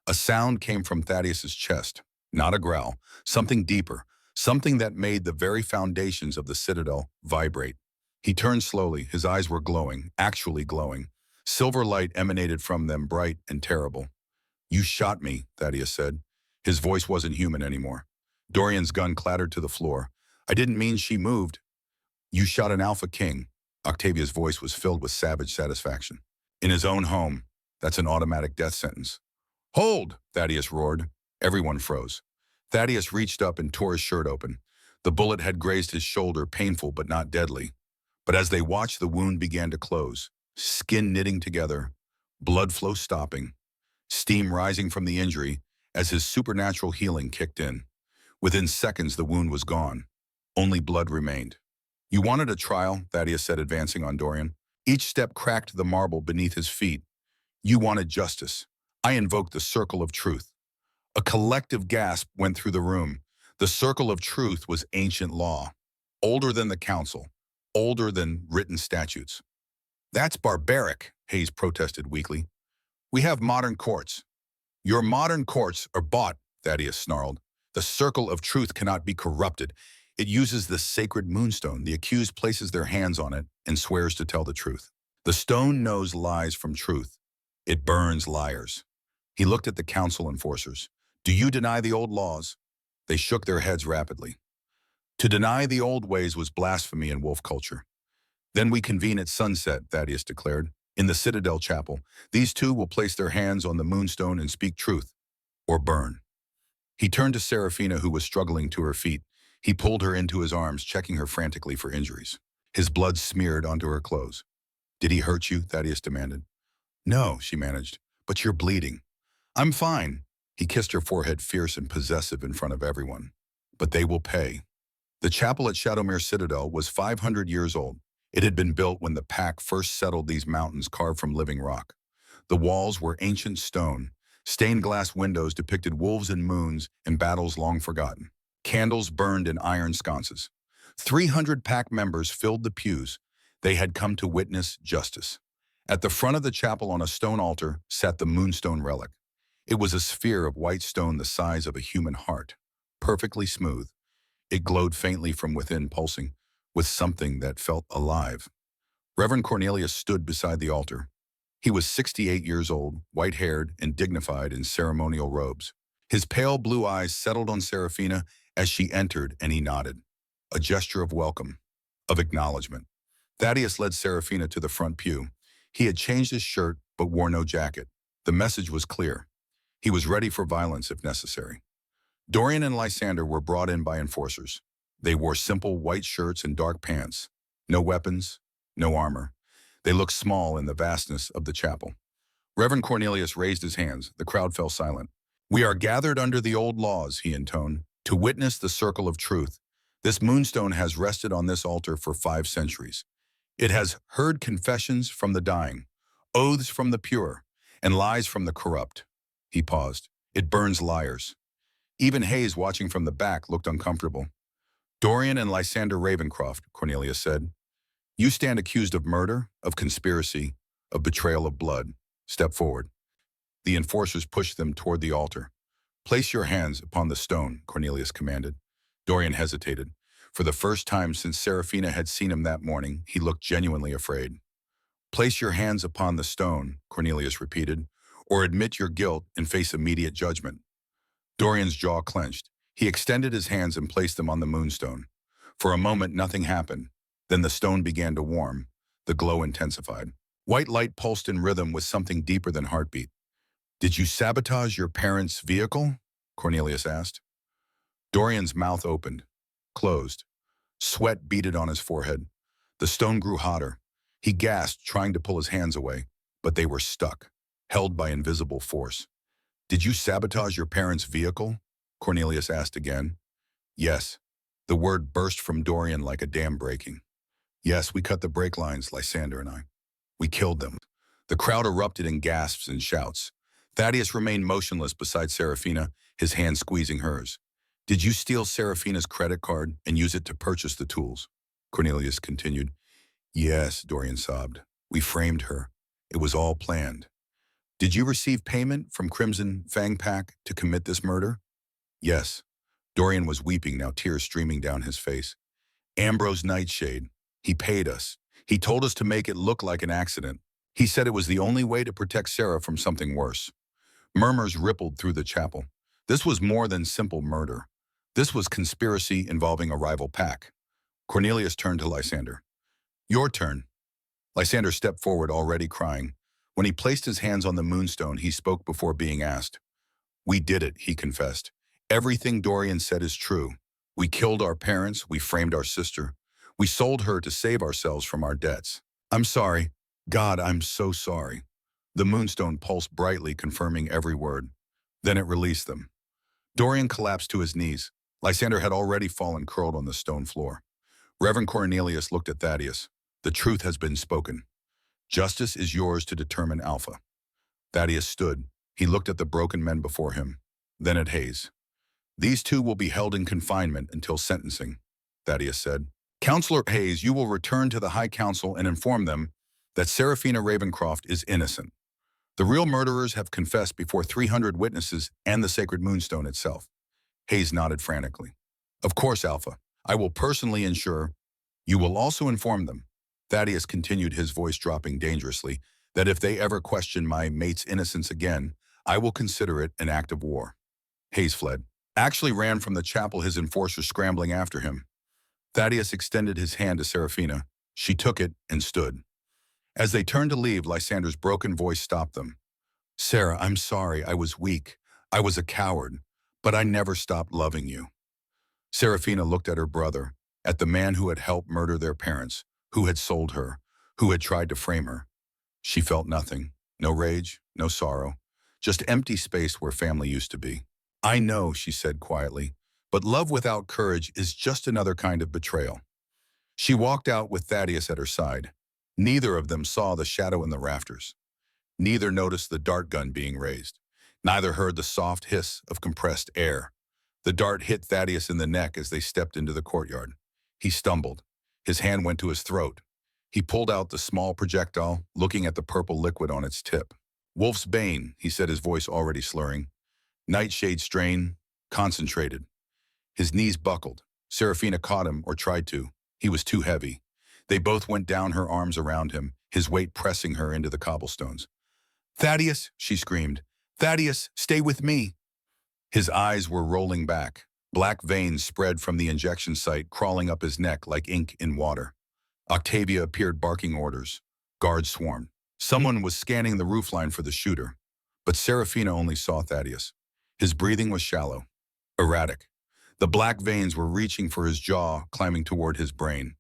A sound came from Thaddeus's chest, not a growl, something deeper, something that made the very foundations of the citadel vibrate. He turned slowly, his eyes were glowing, actually glowing. Silver light emanated from them, bright and terrible. You shot me, Thaddeus said. His voice wasn't human anymore. Dorian's gun clattered to the floor. I didn't mean she moved. You shot an AlphaKing. Octavia's voice was filled with savage satisfaction. In his own home, that's an automatic death sentence. Hold, Thaddeus roared. Everyone froze. Thaddeus reached up and tore his shirt open. The bullet had grazed his shoulder, painful but not deadly. But as they watched, the wound began to close, skin knitting together, blood flow stopping, steam rising from the injury as his supernatural healing kicked in. Within seconds, the wound was gone. Only blood remained. You wanted a trial, Thaddeus said, advancing on Dorian. Each step cracked the marble beneath his feet. You wanted justice. I invoked the circle of truth. A collective gasp went through the room. The circle of truth was ancient law, older than the council, older than written statutes. That's barbaric, Hayes protested weakly. We have modern courts. Your modern courts are bought, Thaddeus snarled. The circle of truth cannot be corrupted. It uses the sacred moonstone. The accused places their hands on it and swears to tell the truth. The stone knows lies from truth. It burns liars. He looked at the council enforcers. Do you deny the old laws? They shook their heads rapidly. To deny the old ways was blasphemy in wolf culture. Then we convene at sunset, Thaddeus declared. In the Citadel Chapel, these two will place their hands on the moonstone and speak truth, or burn. He turned to Serafina, who was struggling to her feet. He pulled her into his arms, checking her frantically for injuries. His blood smeared onto her clothes. Did he hurt you? Thaddeus demanded. No, she managed, but you're bleeding. I'm fine. He kissed her forehead, fierce and possessive in front of everyone. But they will pay. The chapel at Shadowmere Citadel was 500 years old. It had been built when the Pack first settled these mountains carved from living rock. The walls were ancient stone. Stained glass windows depicted wolves and moons and battles long forgotten. Candles burned in iron sconces. 300 Pack members filled the pews. They had come to witness justice. At the front of the chapel on a stone altar sat the moonstone relic. It was a sphere of white stone the size of a human heart, perfectly smooth. It glowed faintly from within, pulsing with something that felt alive. Reverend Cornelius stood beside the altar. He was 68 years old, white-haired and dignified in ceremonial robes. His pale blue eyes settled on Serafina as she entered, and he nodded. A gesture of welcome, of acknowledgement. Thaddeus led Serafina to the front pew. He had changed his shirt, but wore no jacket. The message was clear. He was ready for violence if necessary. Dorian and Lysander were brought in by enforcers. They wore simple white shirts and dark pants. No weapons, no armor. They looked small in the vastness of the chapel. Reverend Cornelius raised his hands. The crowd fell silent. We are gathered under the old laws, he intoned, to witness the circle of truth. This moonstone has rested on this altar for 5 centuries. It has heard confessions from the dying, oaths from the pure, and lies from the corrupt. He paused. It burns liars. Even Hayes, watching from the back, looked uncomfortable. Dorian and Lysander Ravencroft, Cornelius said. You stand accused of murder, of conspiracy, of betrayal of blood. Step forward. The enforcers pushed them toward the altar. Place your hands upon the stone, Cornelius commanded. Dorian hesitated. For the first time since Serafina had seen him that morning, he looked genuinely afraid. Place your hands upon the stone, Cornelius repeated, or admit your guilt and face immediate judgment. Dorian's jaw clenched. He extended his hands and placed them on the moonstone. For a moment, nothing happened. Then the stone began to warm. The glow intensified. White light pulsed in rhythm with something deeper than heartbeat. Did you sabotage your parents' vehicle? Cornelius asked. Dorian's mouth opened, closed. Sweat beaded on his forehead. The stone grew hotter. He gasped, trying to pull his hands away, but they were stuck, held by invisible force. Did you sabotage your parents' vehicle? Cornelius asked again. Yes. The word burst from Dorian like a dam breaking. Yes, we cut the brake lines, Lysander and I. We killed them. The crowd erupted in gasps and shouts. Thaddeus remained motionless beside Serafina, his hand squeezing hers. Did you steal Serafina's credit card and use it to purchase the tools? Cornelius continued. Yes, Dorian sobbed. We framed her. It was all planned. Did you receive payment from Crimson Fang Pack to commit this murder? Yes. Dorian was weeping, now tears streaming down his face. Ambrose Nightshade. He paid us. He told us to make it look like an accident. He said it was the only way to protect Sarah from something worse. Murmurs rippled through the chapel. This was more than simple murder. This was conspiracy involving a rival pack. Cornelius turned to Lysander. Your turn. Lysander stepped forward, already crying. When he placed his hands on the moonstone, he spoke before being asked. We did it, he confessed. Everything Dorian said is true. We killed our parents, we framed our sister. We sold her to save ourselves from our debts. I'm sorry. God, I'm so sorry. The moonstone pulsed brightly, confirming every word. Then it released them. Dorian collapsed to his knees. Lysander had already fallen, curled on the stone floor. Reverend Cornelius looked at Thaddeus. The truth has been spoken. Justice is yours to determine Alpha. Thaddeus stood. He looked at the broken men before him, then at Hayes. These two will be held in confinement until sentencing, Thaddeus said. Counselor Hayes, you will return to the High Council and inform them that Serafina Ravencroft is innocent. The real murderers have confessed before 300 witnesses and the sacred moonstone itself. Hayes nodded frantically. Of course, Alpha. I will personally ensure. You will also inform them, Thaddeus continued, his voice dropping dangerously, that if they ever question my mate's innocence again, I will consider it an act of war. Hayes fled. Actually ran from the chapel, his enforcers scrambling after him. Thaddeus extended his hand to Serafina. She took it and stood. As they turned to leave, Lysander's broken voice stopped them. Sarah, I'm sorry, I was weak. I was a coward, but I never stopped loving you. Serafina looked at her brother, at the man who had helped murder their parents, who had sold her, who had tried to frame her. She felt nothing, no rage, no sorrow, just empty space where family used to be. I know, she said quietly, but love without courage is just another kind of betrayal. She walked out with Thaddeus at her side. Neither of them saw the shadow in the rafters. Neither noticed the dart gun being raised. Neither heard the soft hiss of compressed air. The dart hit Thaddeus in the neck as they stepped into the courtyard. He stumbled. His hand went to his throat. He pulled out the small projectile, looking at the purple liquid on its tip. Wolf's Bane, he said, his voice already slurring. Nightshade strain, concentrated. His knees buckled. Serafina caught him, or tried to. He was too heavy. They both went down, her arms around him, his weight pressing her into the cobblestones. Thaddeus, she screamed. Thaddeus, stay with me. His eyes were rolling back. Black veins spread from the injection site, crawling up his neck like ink in water. Octavia appeared, barking orders. Guards swarmed. Someone was scanning the roofline for the shooter. But Serafina only saw Thaddeus. His breathing was shallow, erratic. The black veins were reaching for his jaw, climbing toward his brain.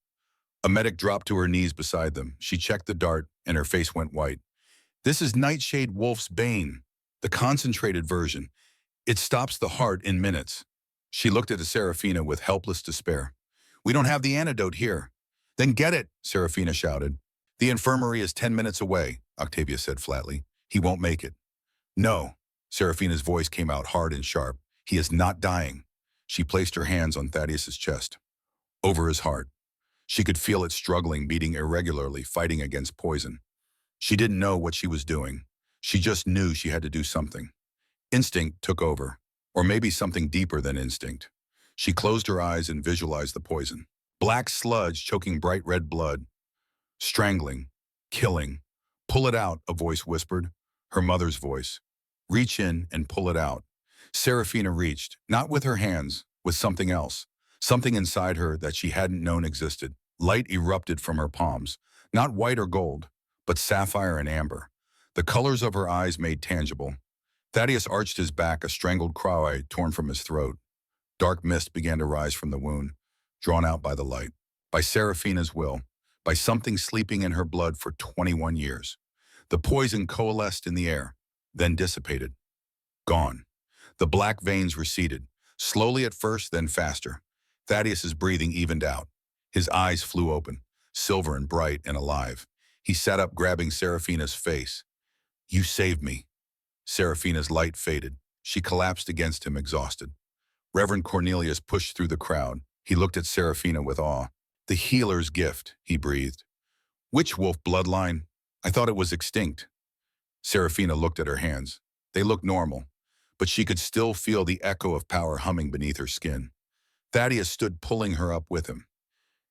A medic dropped to her knees beside them. She checked the dart, and her face went white. This is Nightshade Wolf's Bane, the concentrated version. It stops the heart in minutes. She looked at Serafina with helpless despair. We don't have the antidote here. Then get it, Serafina shouted. The infirmary is 10 minutes away, Octavia said flatly. He won't make it. No, Serafina's voice came out hard and sharp. He is not dying. She placed her hands on Thaddeus's chest, over his heart. She could feel it struggling, beating irregularly, fighting against poison. She didn't know what she was doing. She just knew she had to do something. Instinct took over. Or maybe something deeper than instinct. She closed her eyes and visualized the poison. Black sludge choking bright red blood, strangling, killing. Pull it out, a voice whispered, her mother's voice. Reach in and pull it out. Serafina reached, not with her hands, with something else. Something inside her that she hadn't known existed. Light erupted from her palms, not white or gold, but sapphire and amber. The colors of her eyes made tangible. Thaddeus arched his back, a strangled cry torn from his throat. Dark mist began to rise from the wound, drawn out by the light, by Serafina's will, by something sleeping in her blood for 21 years. The poison coalesced in the air, then dissipated. Gone. The black veins receded, slowly at first, then faster. Thaddeus's breathing evened out. His eyes flew open, silver and bright and alive. He sat up, grabbing Serafina's face. You saved me. Serafina's light faded. She collapsed against him, exhausted. Reverend Cornelius pushed through the crowd. He looked at Serafina with awe. The healer's gift, he breathed. Which wolf bloodline? I thought it was extinct. Serafina looked at her hands. They looked normal, but she could still feel the echo of power humming beneath her skin. Thaddeus stood, pulling her up with him.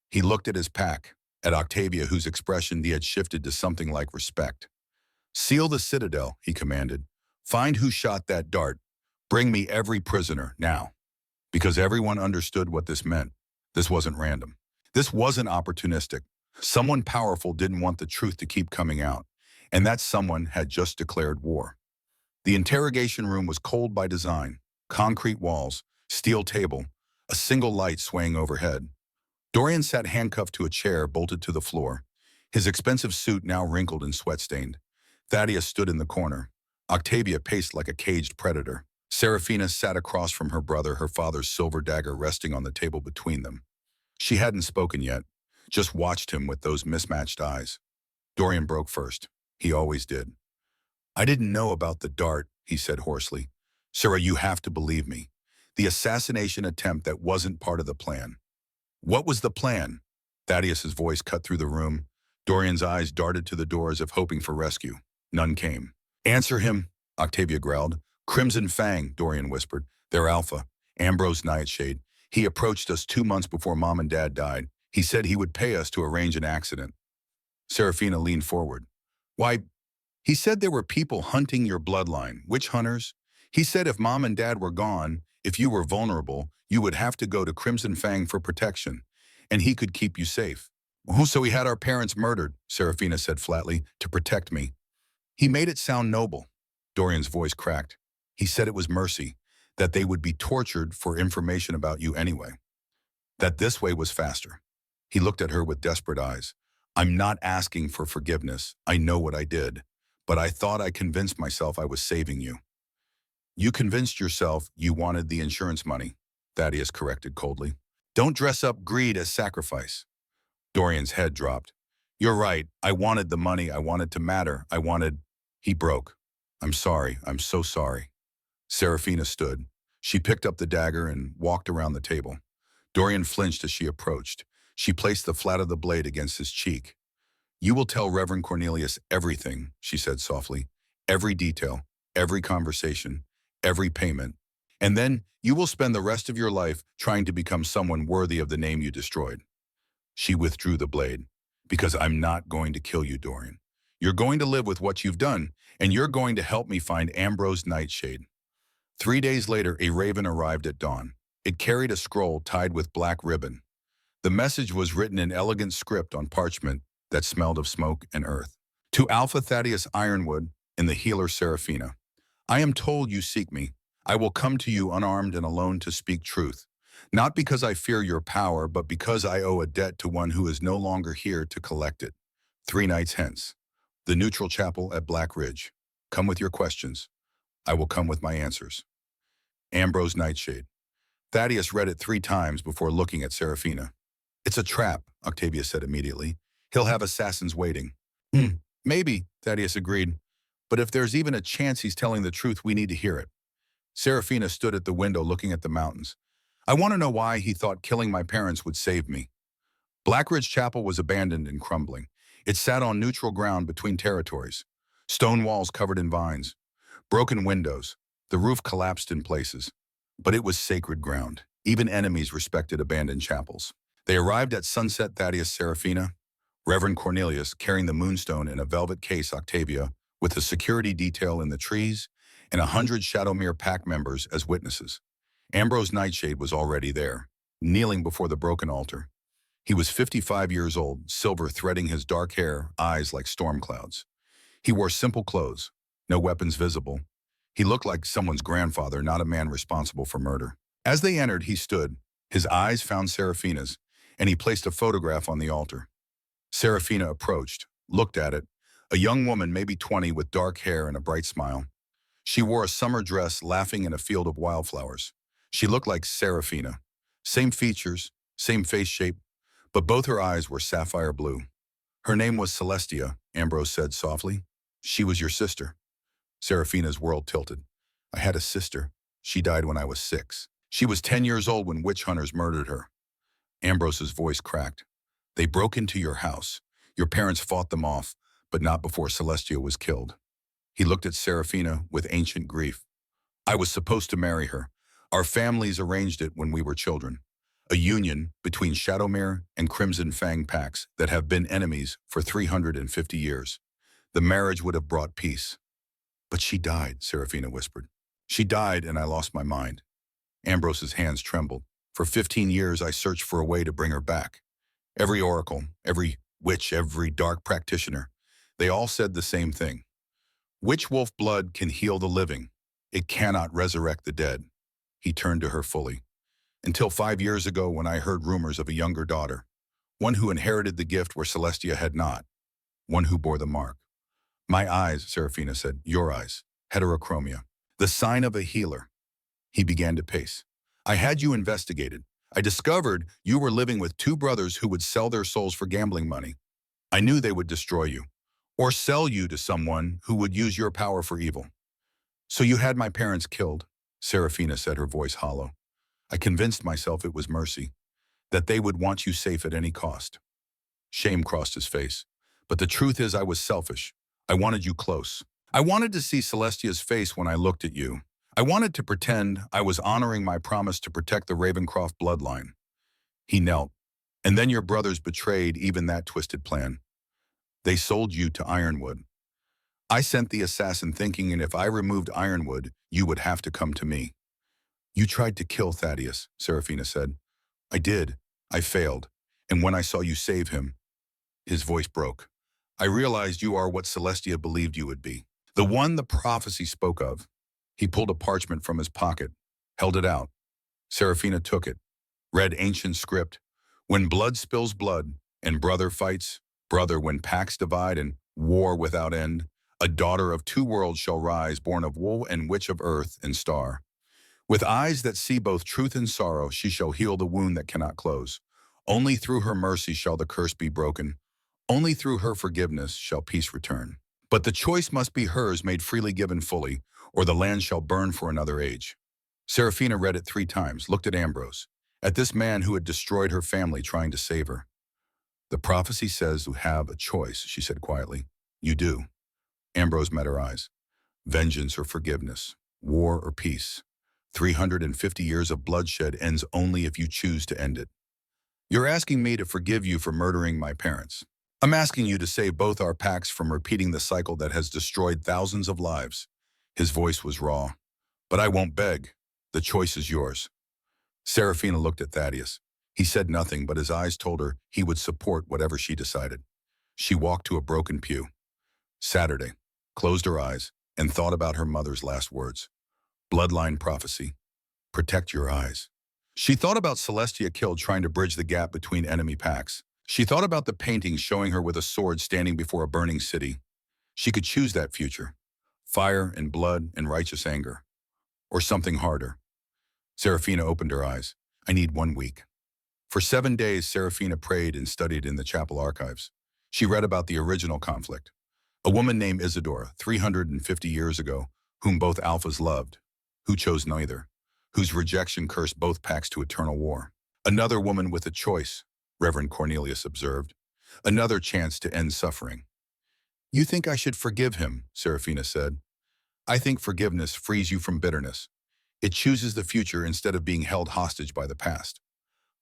He looked at his pack, at Octavia, whose expression had shifted to something like respect. Seal the citadel, he commanded. Find who shot that dart. Bring me every prisoner, now. Because everyone understood what this meant. This wasn't random. This wasn't opportunistic. Someone powerful didn't want the truth to keep coming out, and that someone had just declared war. The interrogation room was cold by design. Concrete walls, steel table, a single light swaying overhead. Dorian sat handcuffed to a chair bolted to the floor, his expensive suit now wrinkled and sweat-stained. Thaddeus stood in the corner. Octavia paced like a caged predator. Serafina sat across from her brother, her father's silver dagger resting on the table between them. She hadn't spoken yet, just watched him with those mismatched eyes. Dorian broke first. He always did. I didn't know about the dart, he said hoarsely. Sarah, you have to believe me. The assassination attempt that wasn't part of the plan. What was the plan? Thaddeus's voice cut through the room. Dorian's eyes darted to the door as if hoping for rescue. None came. Answer him, Octavia growled. Crimson Fang, Dorian whispered. They're Alpha. Ambrose Nightshade. He approached us 2 months before Mom and Dad died. He said he would pay us to arrange an accident. Serafina leaned forward. Why, he said there were people hunting your bloodline, witch hunters. He said if Mom and Dad were gone, if you were vulnerable, you would have to go to Crimson Fang for protection, and he could keep you safe. Oh, so he had our parents murdered, Serafina said flatly, to protect me. He made it sound noble. Dorian's voice cracked. He said it was mercy, that they would be tortured for information about you anyway. That this way was faster. He looked at her with desperate eyes. I'm not asking for forgiveness. I know what I did, but I thought I convinced myself I was saving you. You convinced yourself you wanted the insurance money, Thaddeus corrected coldly. Don't dress up greed as sacrifice. Dorian's head dropped. You're right. I wanted the money. I wanted to matter. I wanted... He broke. I'm sorry. I'm so sorry. Serafina stood. She picked up the dagger and walked around the table. Dorian flinched as she approached. She placed the flat of the blade against his cheek. You will tell Reverend Cornelius everything, she said softly. Every detail, every conversation, every payment. And then you will spend the rest of your life trying to become someone worthy of the name you destroyed. She withdrew the blade. Because I'm not going to kill you, Dorian. You're going to live with what you've done, and you're going to help me find Ambrose Nightshade. 3 days later, a raven arrived at dawn. It carried a scroll tied with black ribbon. The message was written in elegant script on parchment that smelled of smoke and earth. To Alpha Thaddeus Ironwood and the healer Serafina, I am told you seek me. I will come to you unarmed and alone to speak truth. Not because I fear your power, but because I owe a debt to one who is no longer here to collect it. 3 nights hence. The neutral chapel at Black Ridge. Come with your questions. I will come with my answers. Ambrose Nightshade. Thaddeus read it 3 times before looking at Serafina. It's a trap, Octavia said immediately. He'll have assassins waiting. Maybe, Thaddeus agreed. But if there's even a chance he's telling the truth, we need to hear it. Serafina stood at the window looking at the mountains. I want to know why he thought killing my parents would save me. Blackridge Chapel was abandoned and crumbling. It sat on neutral ground between territories. Stone walls covered in vines. Broken windows. The roof collapsed in places. But it was sacred ground. Even enemies respected abandoned chapels. They arrived at sunset. Thaddeus, Seraphina, Reverend Cornelius carrying the moonstone in a velvet case, Octavia, with a security detail in the trees, and 100 Shadowmere pack members as witnesses. Ambrose Nightshade was already there, kneeling before the broken altar. He was 55 years old, silver threading his dark hair, eyes like storm clouds. He wore simple clothes, no weapons visible. He looked like someone's grandfather, not a man responsible for murder. As they entered, he stood. His eyes found Seraphina's, and he placed a photograph on the altar. Seraphina approached, looked at it, a young woman, maybe 20, with dark hair and a bright smile. She wore a summer dress, laughing in a field of wildflowers. She looked like Seraphina. Same features, same face shape, but both her eyes were sapphire blue. Her name was Celestia, Ambrose said softly. She was your sister. Seraphina's world tilted. I had a sister. She died when I was 6. She was 10 years old when witch hunters murdered her. Ambrose's voice cracked. They broke into your house. Your parents fought them off, but not before Celestia was killed. He looked at Seraphina with ancient grief. I was supposed to marry her. Our families arranged it when we were children. A union between Shadowmere and Crimson Fang packs that have been enemies for 350 years. The marriage would have brought peace. But she died, Seraphina whispered. She died and I lost my mind. Ambrose's hands trembled. For 15 years I searched for a way to bring her back. Every oracle, every witch, every dark practitioner, they all said the same thing. Witch wolf blood can heal the living. It cannot resurrect the dead. He turned to her fully. Until 5 years ago when I heard rumors of a younger daughter, one who inherited the gift where Celestia had not, one who bore the mark. My eyes, Seraphina said, your eyes, heterochromia, the sign of a healer. He began to pace. I had you investigated. I discovered you were living with 2 brothers who would sell their souls for gambling money. I knew they would destroy you, or sell you to someone who would use your power for evil. So you had my parents killed, Seraphina said, her voice hollow. I convinced myself it was mercy, that they would want you safe at any cost. Shame crossed his face. But the truth is I was selfish. I wanted you close. I wanted to see Celestia's face when I looked at you. I wanted to pretend I was honoring my promise to protect the Ravencroft bloodline. He knelt. And then your brothers betrayed even that twisted plan. They sold you to Ironwood. I sent the assassin thinking, and if I removed Ironwood, you would have to come to me. You tried to kill Thaddeus, Seraphina said. I did. I failed. And when I saw you save him, his voice broke. I realized you are what Celestia believed you would be. The one the prophecy spoke of. He pulled a parchment from his pocket, held it out. Seraphina took it, read ancient script. When blood spills blood, and brother fights, brother when packs divide and war without end, a daughter of 2 worlds shall rise, born of wool and witch of earth and star. With eyes that see both truth and sorrow, she shall heal the wound that cannot close. Only through her mercy shall the curse be broken. Only through her forgiveness shall peace return. But the choice must be hers, made freely, given fully, or the land shall burn for another age. Seraphina read it 3 times, looked at Ambrose, at this man who had destroyed her family trying to save her. The prophecy says you have a choice, she said quietly. You do. Ambrose met her eyes. Vengeance or forgiveness, war or peace. 350 years of bloodshed ends only if you choose to end it. You're asking me to forgive you for murdering my parents. I'm asking you to save both our packs from repeating the cycle that has destroyed thousands of lives. His voice was raw. But I won't beg. The choice is yours. Seraphina looked at Thaddeus. He said nothing, but his eyes told her he would support whatever she decided. She walked to a broken pew. Saturday, closed her eyes, and thought about her mother's last words. Bloodline prophecy. Protect your eyes. She thought about Celestia killed trying to bridge the gap between enemy packs. She thought about the paintings showing her with a sword standing before a burning city. She could choose that future. Fire and blood and righteous anger. Or something harder. Seraphina opened her eyes. I need 1 week. For 7 days, Seraphina prayed and studied in the chapel archives. She read about the original conflict. A woman named Isadora, 350 years ago, whom both Alphas loved, who chose neither, whose rejection cursed both packs to eternal war. Another woman with a choice, Reverend Cornelius observed. Another chance to end suffering. You think I should forgive him, Seraphina said. I think forgiveness frees you from bitterness. It chooses the future instead of being held hostage by the past.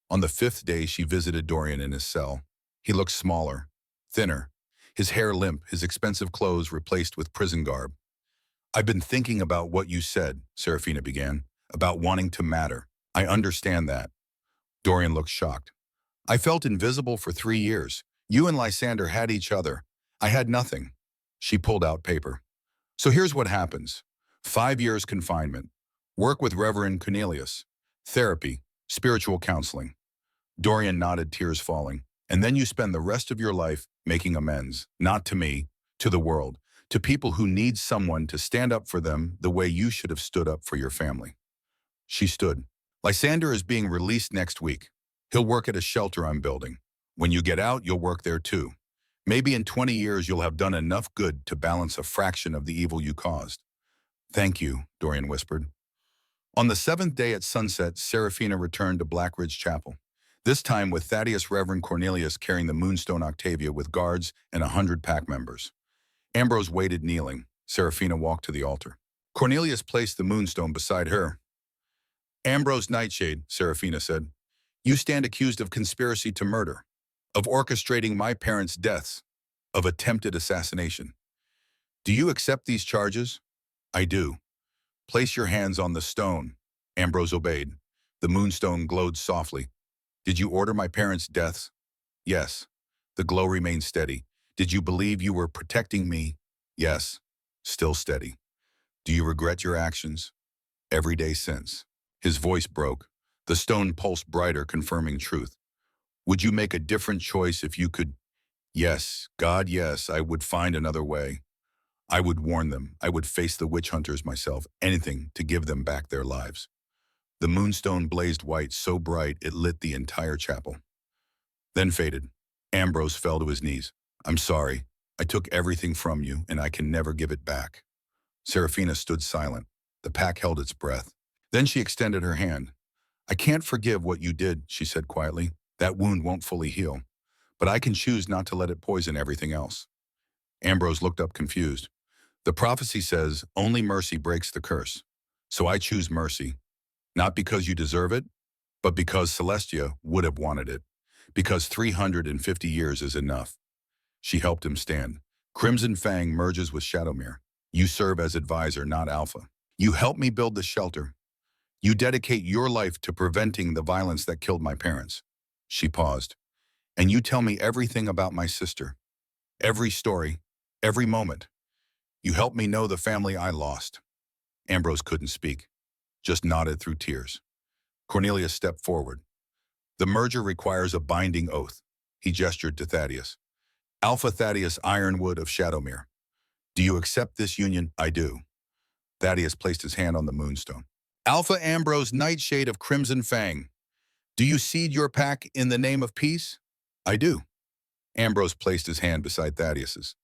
On the fifth day, she visited Dorian in his cell. He looked smaller, thinner, his hair limp, his expensive clothes replaced with prison garb. "I've been thinking about what you said," Serafina began, "about wanting to matter. I understand that." Dorian looked shocked. "I felt invisible for 3 years. You and Lysander had each other. I had nothing." She pulled out paper. "So here's what happens. 5 years confinement. Work with Reverend Cornelius. Therapy. Spiritual counseling." Dorian nodded, tears falling. "And then you spend the rest of your life making amends. Not to me, to the world. To people who need someone to stand up for them the way you should have stood up for your family." She stood. "Lysander is being released next week. He'll work at a shelter I'm building. When you get out, you'll work there too. Maybe in 20 years you'll have done enough good to balance a fraction of the evil you caused." "Thank you," Dorian whispered. On the seventh day at sunset, Serafina returned to Blackridge Chapel, this time with Thaddeus Reverend Cornelius carrying the Moonstone Octavia with guards and 100 pack members. Ambrose waited kneeling. Serafina walked to the altar. Cornelius placed the Moonstone beside her. "Ambrose Nightshade," Serafina said, "you stand accused of conspiracy to murder, of orchestrating my parents' deaths, of attempted assassination. Do you accept these charges?" "I do." "Place your hands on the stone." Ambrose obeyed. The Moonstone glowed softly. "Did you order my parents' deaths?" "Yes." The glow remained steady. "Did you believe you were protecting me?" "Yes." Still steady. "Do you regret your actions?" "Every day since." His voice broke. The stone pulsed brighter, confirming truth. "Would you make a different choice if you could?" "Yes, God, yes, I would find another way. I would warn them. I would face the witch hunters myself, anything to give them back their lives." The Moonstone blazed white, so bright it lit the entire chapel. Then faded. Ambrose fell to his knees. "I'm sorry. I took everything from you, and I can never give it back." Serafina stood silent. The pack held its breath. Then she extended her hand. "I can't forgive what you did," she said quietly. "That wound won't fully heal. But I can choose not to let it poison everything else." Ambrose looked up confused. "The prophecy says only mercy breaks the curse. So I choose mercy. Not because you deserve it, but because Celestia would have wanted it. Because 350 years is enough." She helped him stand. "Crimson Fang merges with Shadowmere. You serve as advisor, not Alpha. You help me build the shelter. You dedicate your life to preventing the violence that killed my parents." She paused. "And you tell me everything about my sister. Every story, every moment. You help me know the family I lost." Ambrose couldn't speak, just nodded through tears. Cornelius stepped forward. "The merger requires a binding oath." He gestured to Thaddeus. "Alpha Thaddeus Ironwood of Shadowmere. Do you accept this union?" "I do." Thaddeus placed his hand on the Moonstone. "Alpha Ambrose Nightshade of Crimson Fang. Do you cede your pack in the name of peace?" "I do." Ambrose placed his hand beside Thaddeus's.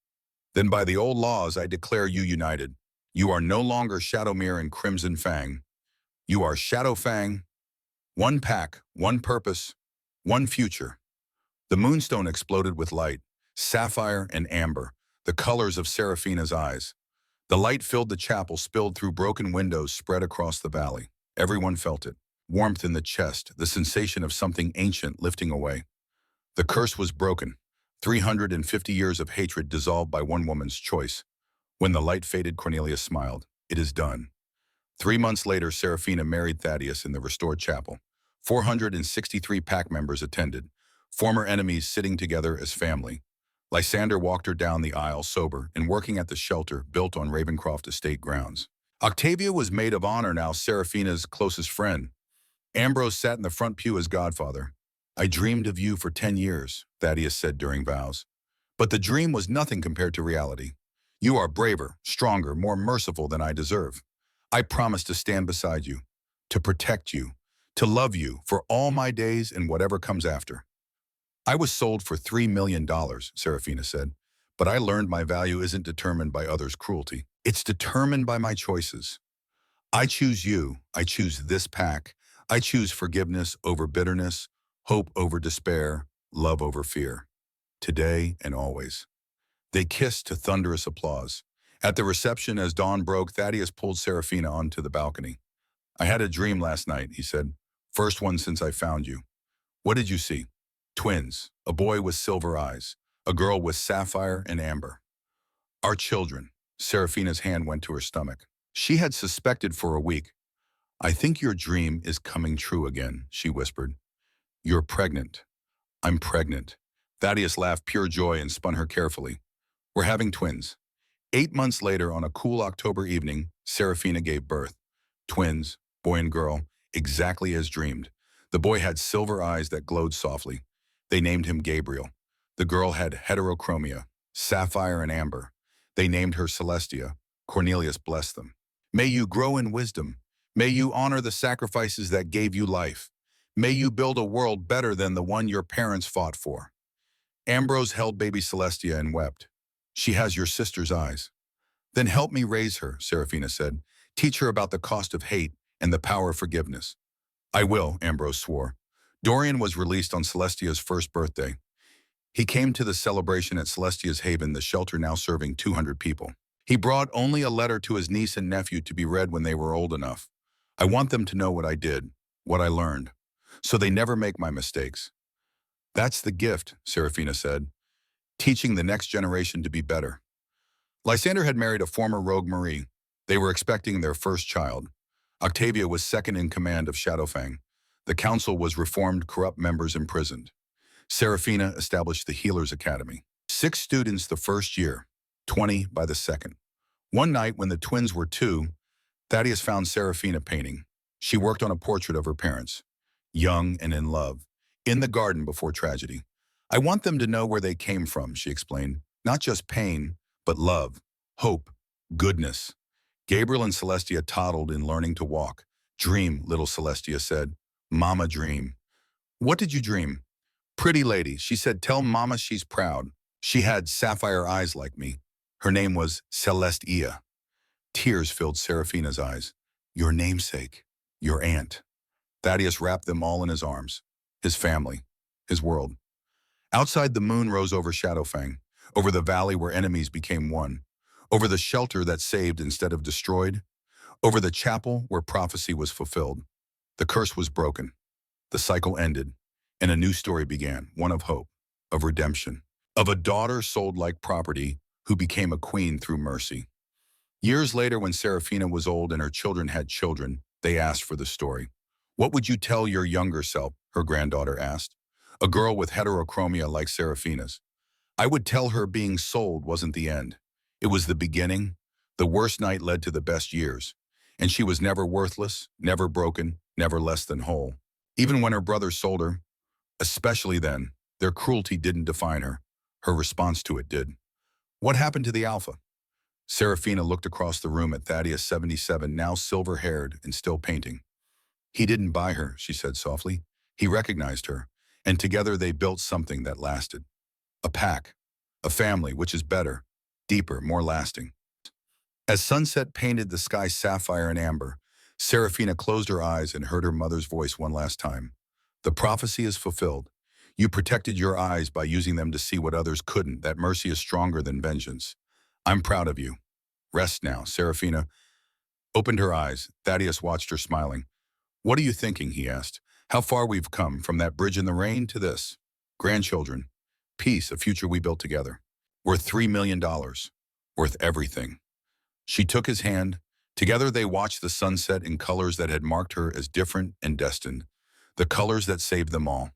"Then by the old laws I declare you united. You are no longer Shadowmere and Crimson Fang. You are Shadow Fang. One pack, one purpose, one future." The Moonstone exploded with light, sapphire and amber, the colors of Serafina's eyes. The light filled the chapel, spilled through broken windows, spread across the valley. Everyone felt it. Warmth in the chest, the sensation of something ancient lifting away. The curse was broken. 350 years of hatred dissolved by one woman's choice. When the light faded, Cornelius smiled. "It is done." 3 months later, Serafina married Thaddeus in the restored chapel. 463 pack members attended, former enemies sitting together as family. Lysander walked her down the aisle, sober and working at the shelter built on Ravencroft estate grounds. Octavia was maid of honor, now Serafina's closest friend. Ambrose sat in the front pew as godfather. "I dreamed of you for 10 years, Thaddeus said during vows. "But the dream was nothing compared to reality. You are braver, stronger, more merciful than I deserve. I promise to stand beside you, to protect you, to love you for all my days and whatever comes after." "I was sold for $3 million, Serafina said, "but I learned my value isn't determined by others' cruelty. It's determined by my choices. I choose you. I choose this pack. I choose forgiveness over bitterness, hope over despair, love over fear. Today and always." They kissed to thunderous applause. At the reception, as dawn broke, Thaddeus pulled Serafina onto the balcony. I had a dream last night, he said. First one since I found you. What did you see? Twins, a boy with silver eyes, a girl with sapphire and amber. Our children. Serafina's hand went to her stomach. She had suspected for a week. I think your dream is coming true again, she whispered. You're pregnant. I'm pregnant. Thaddeus laughed pure joy and spun her carefully. We're having twins. 8 months later, on a cool October evening, Serafina gave birth. Twins, boy and girl, exactly as dreamed. The boy had silver eyes that glowed softly. They named him Gabriel. The girl had heterochromia, sapphire and amber. They named her Celestia. Cornelius blessed them. May you grow in wisdom. May you honor the sacrifices that gave you life. May you build a world better than the one your parents fought for. Ambrose held baby Celestia and wept. She has your sister's eyes. Then help me raise her, Serafina said. Teach her about the cost of hate and the power of forgiveness. I will, Ambrose swore. Dorian was released on Celestia's first birthday. He came to the celebration at Celestia's Haven, the shelter now serving 200 people. He brought only a letter to his niece and nephew to be read when they were old enough. I want them to know what I did, what I learned, so they never make my mistakes. That's the gift, Serafina said, teaching the next generation to be better. Lysander had married a former rogue Marie. They were expecting their first child. Octavia was second in command of Shadowfang. The council was reformed, corrupt members imprisoned. Serafina established the Healers Academy. 6 students the first year, 20 by the second. One night when the twins were 2, Thaddeus found Serafina painting. She worked on a portrait of her parents, young and in love, in the garden before tragedy. I want them to know where they came from, she explained. Not just pain, but love, hope, goodness. Gabriel and Celestia toddled in learning to walk. Dream, little Celestia said. Mama dream. What did you dream? Pretty lady, she said, tell Mama she's proud. She had sapphire eyes like me. Her name was Celestia. Tears filled Serafina's eyes. Your namesake, your aunt. Thaddeus wrapped them all in his arms. His family, his world. Outside, the moon rose over Shadowfang, over the valley where enemies became one, over the shelter that saved instead of destroyed, over the chapel where prophecy was fulfilled. The curse was broken. The cycle ended, and a new story began, one of hope, of redemption, of a daughter sold like property who became a queen through mercy. Years later, when Serafina was old and her children had children, they asked for the story. What would you tell your younger self? Her granddaughter asked. A girl with heterochromia like Serafina's. I would tell her being sold wasn't the end. It was the beginning. The worst night led to the best years. And she was never worthless, never broken, never less than whole. Even when her brothers sold her, especially then, their cruelty didn't define her. Her response to it did. What happened to the Alpha? Serafina looked across the room at Thaddeus 77, now silver-haired and still painting. He didn't buy her, she said softly. He recognized her, and together they built something that lasted. A pack, a family, which is better, deeper, more lasting. As sunset painted the sky sapphire and amber, Serafina closed her eyes and heard her mother's voice one last time. The prophecy is fulfilled. You protected your eyes by using them to see what others couldn't. That mercy is stronger than vengeance. I'm proud of you. Rest now. Serafina opened her eyes. Thaddeus watched her smiling. What are you thinking? He asked. How far we've come, from that bridge in the rain to this. Grandchildren. Peace, a future we built together. Worth $3 million. Worth everything. She took his hand. Together they watched the sunset in colors that had marked her as different and destined. The colors that saved them all.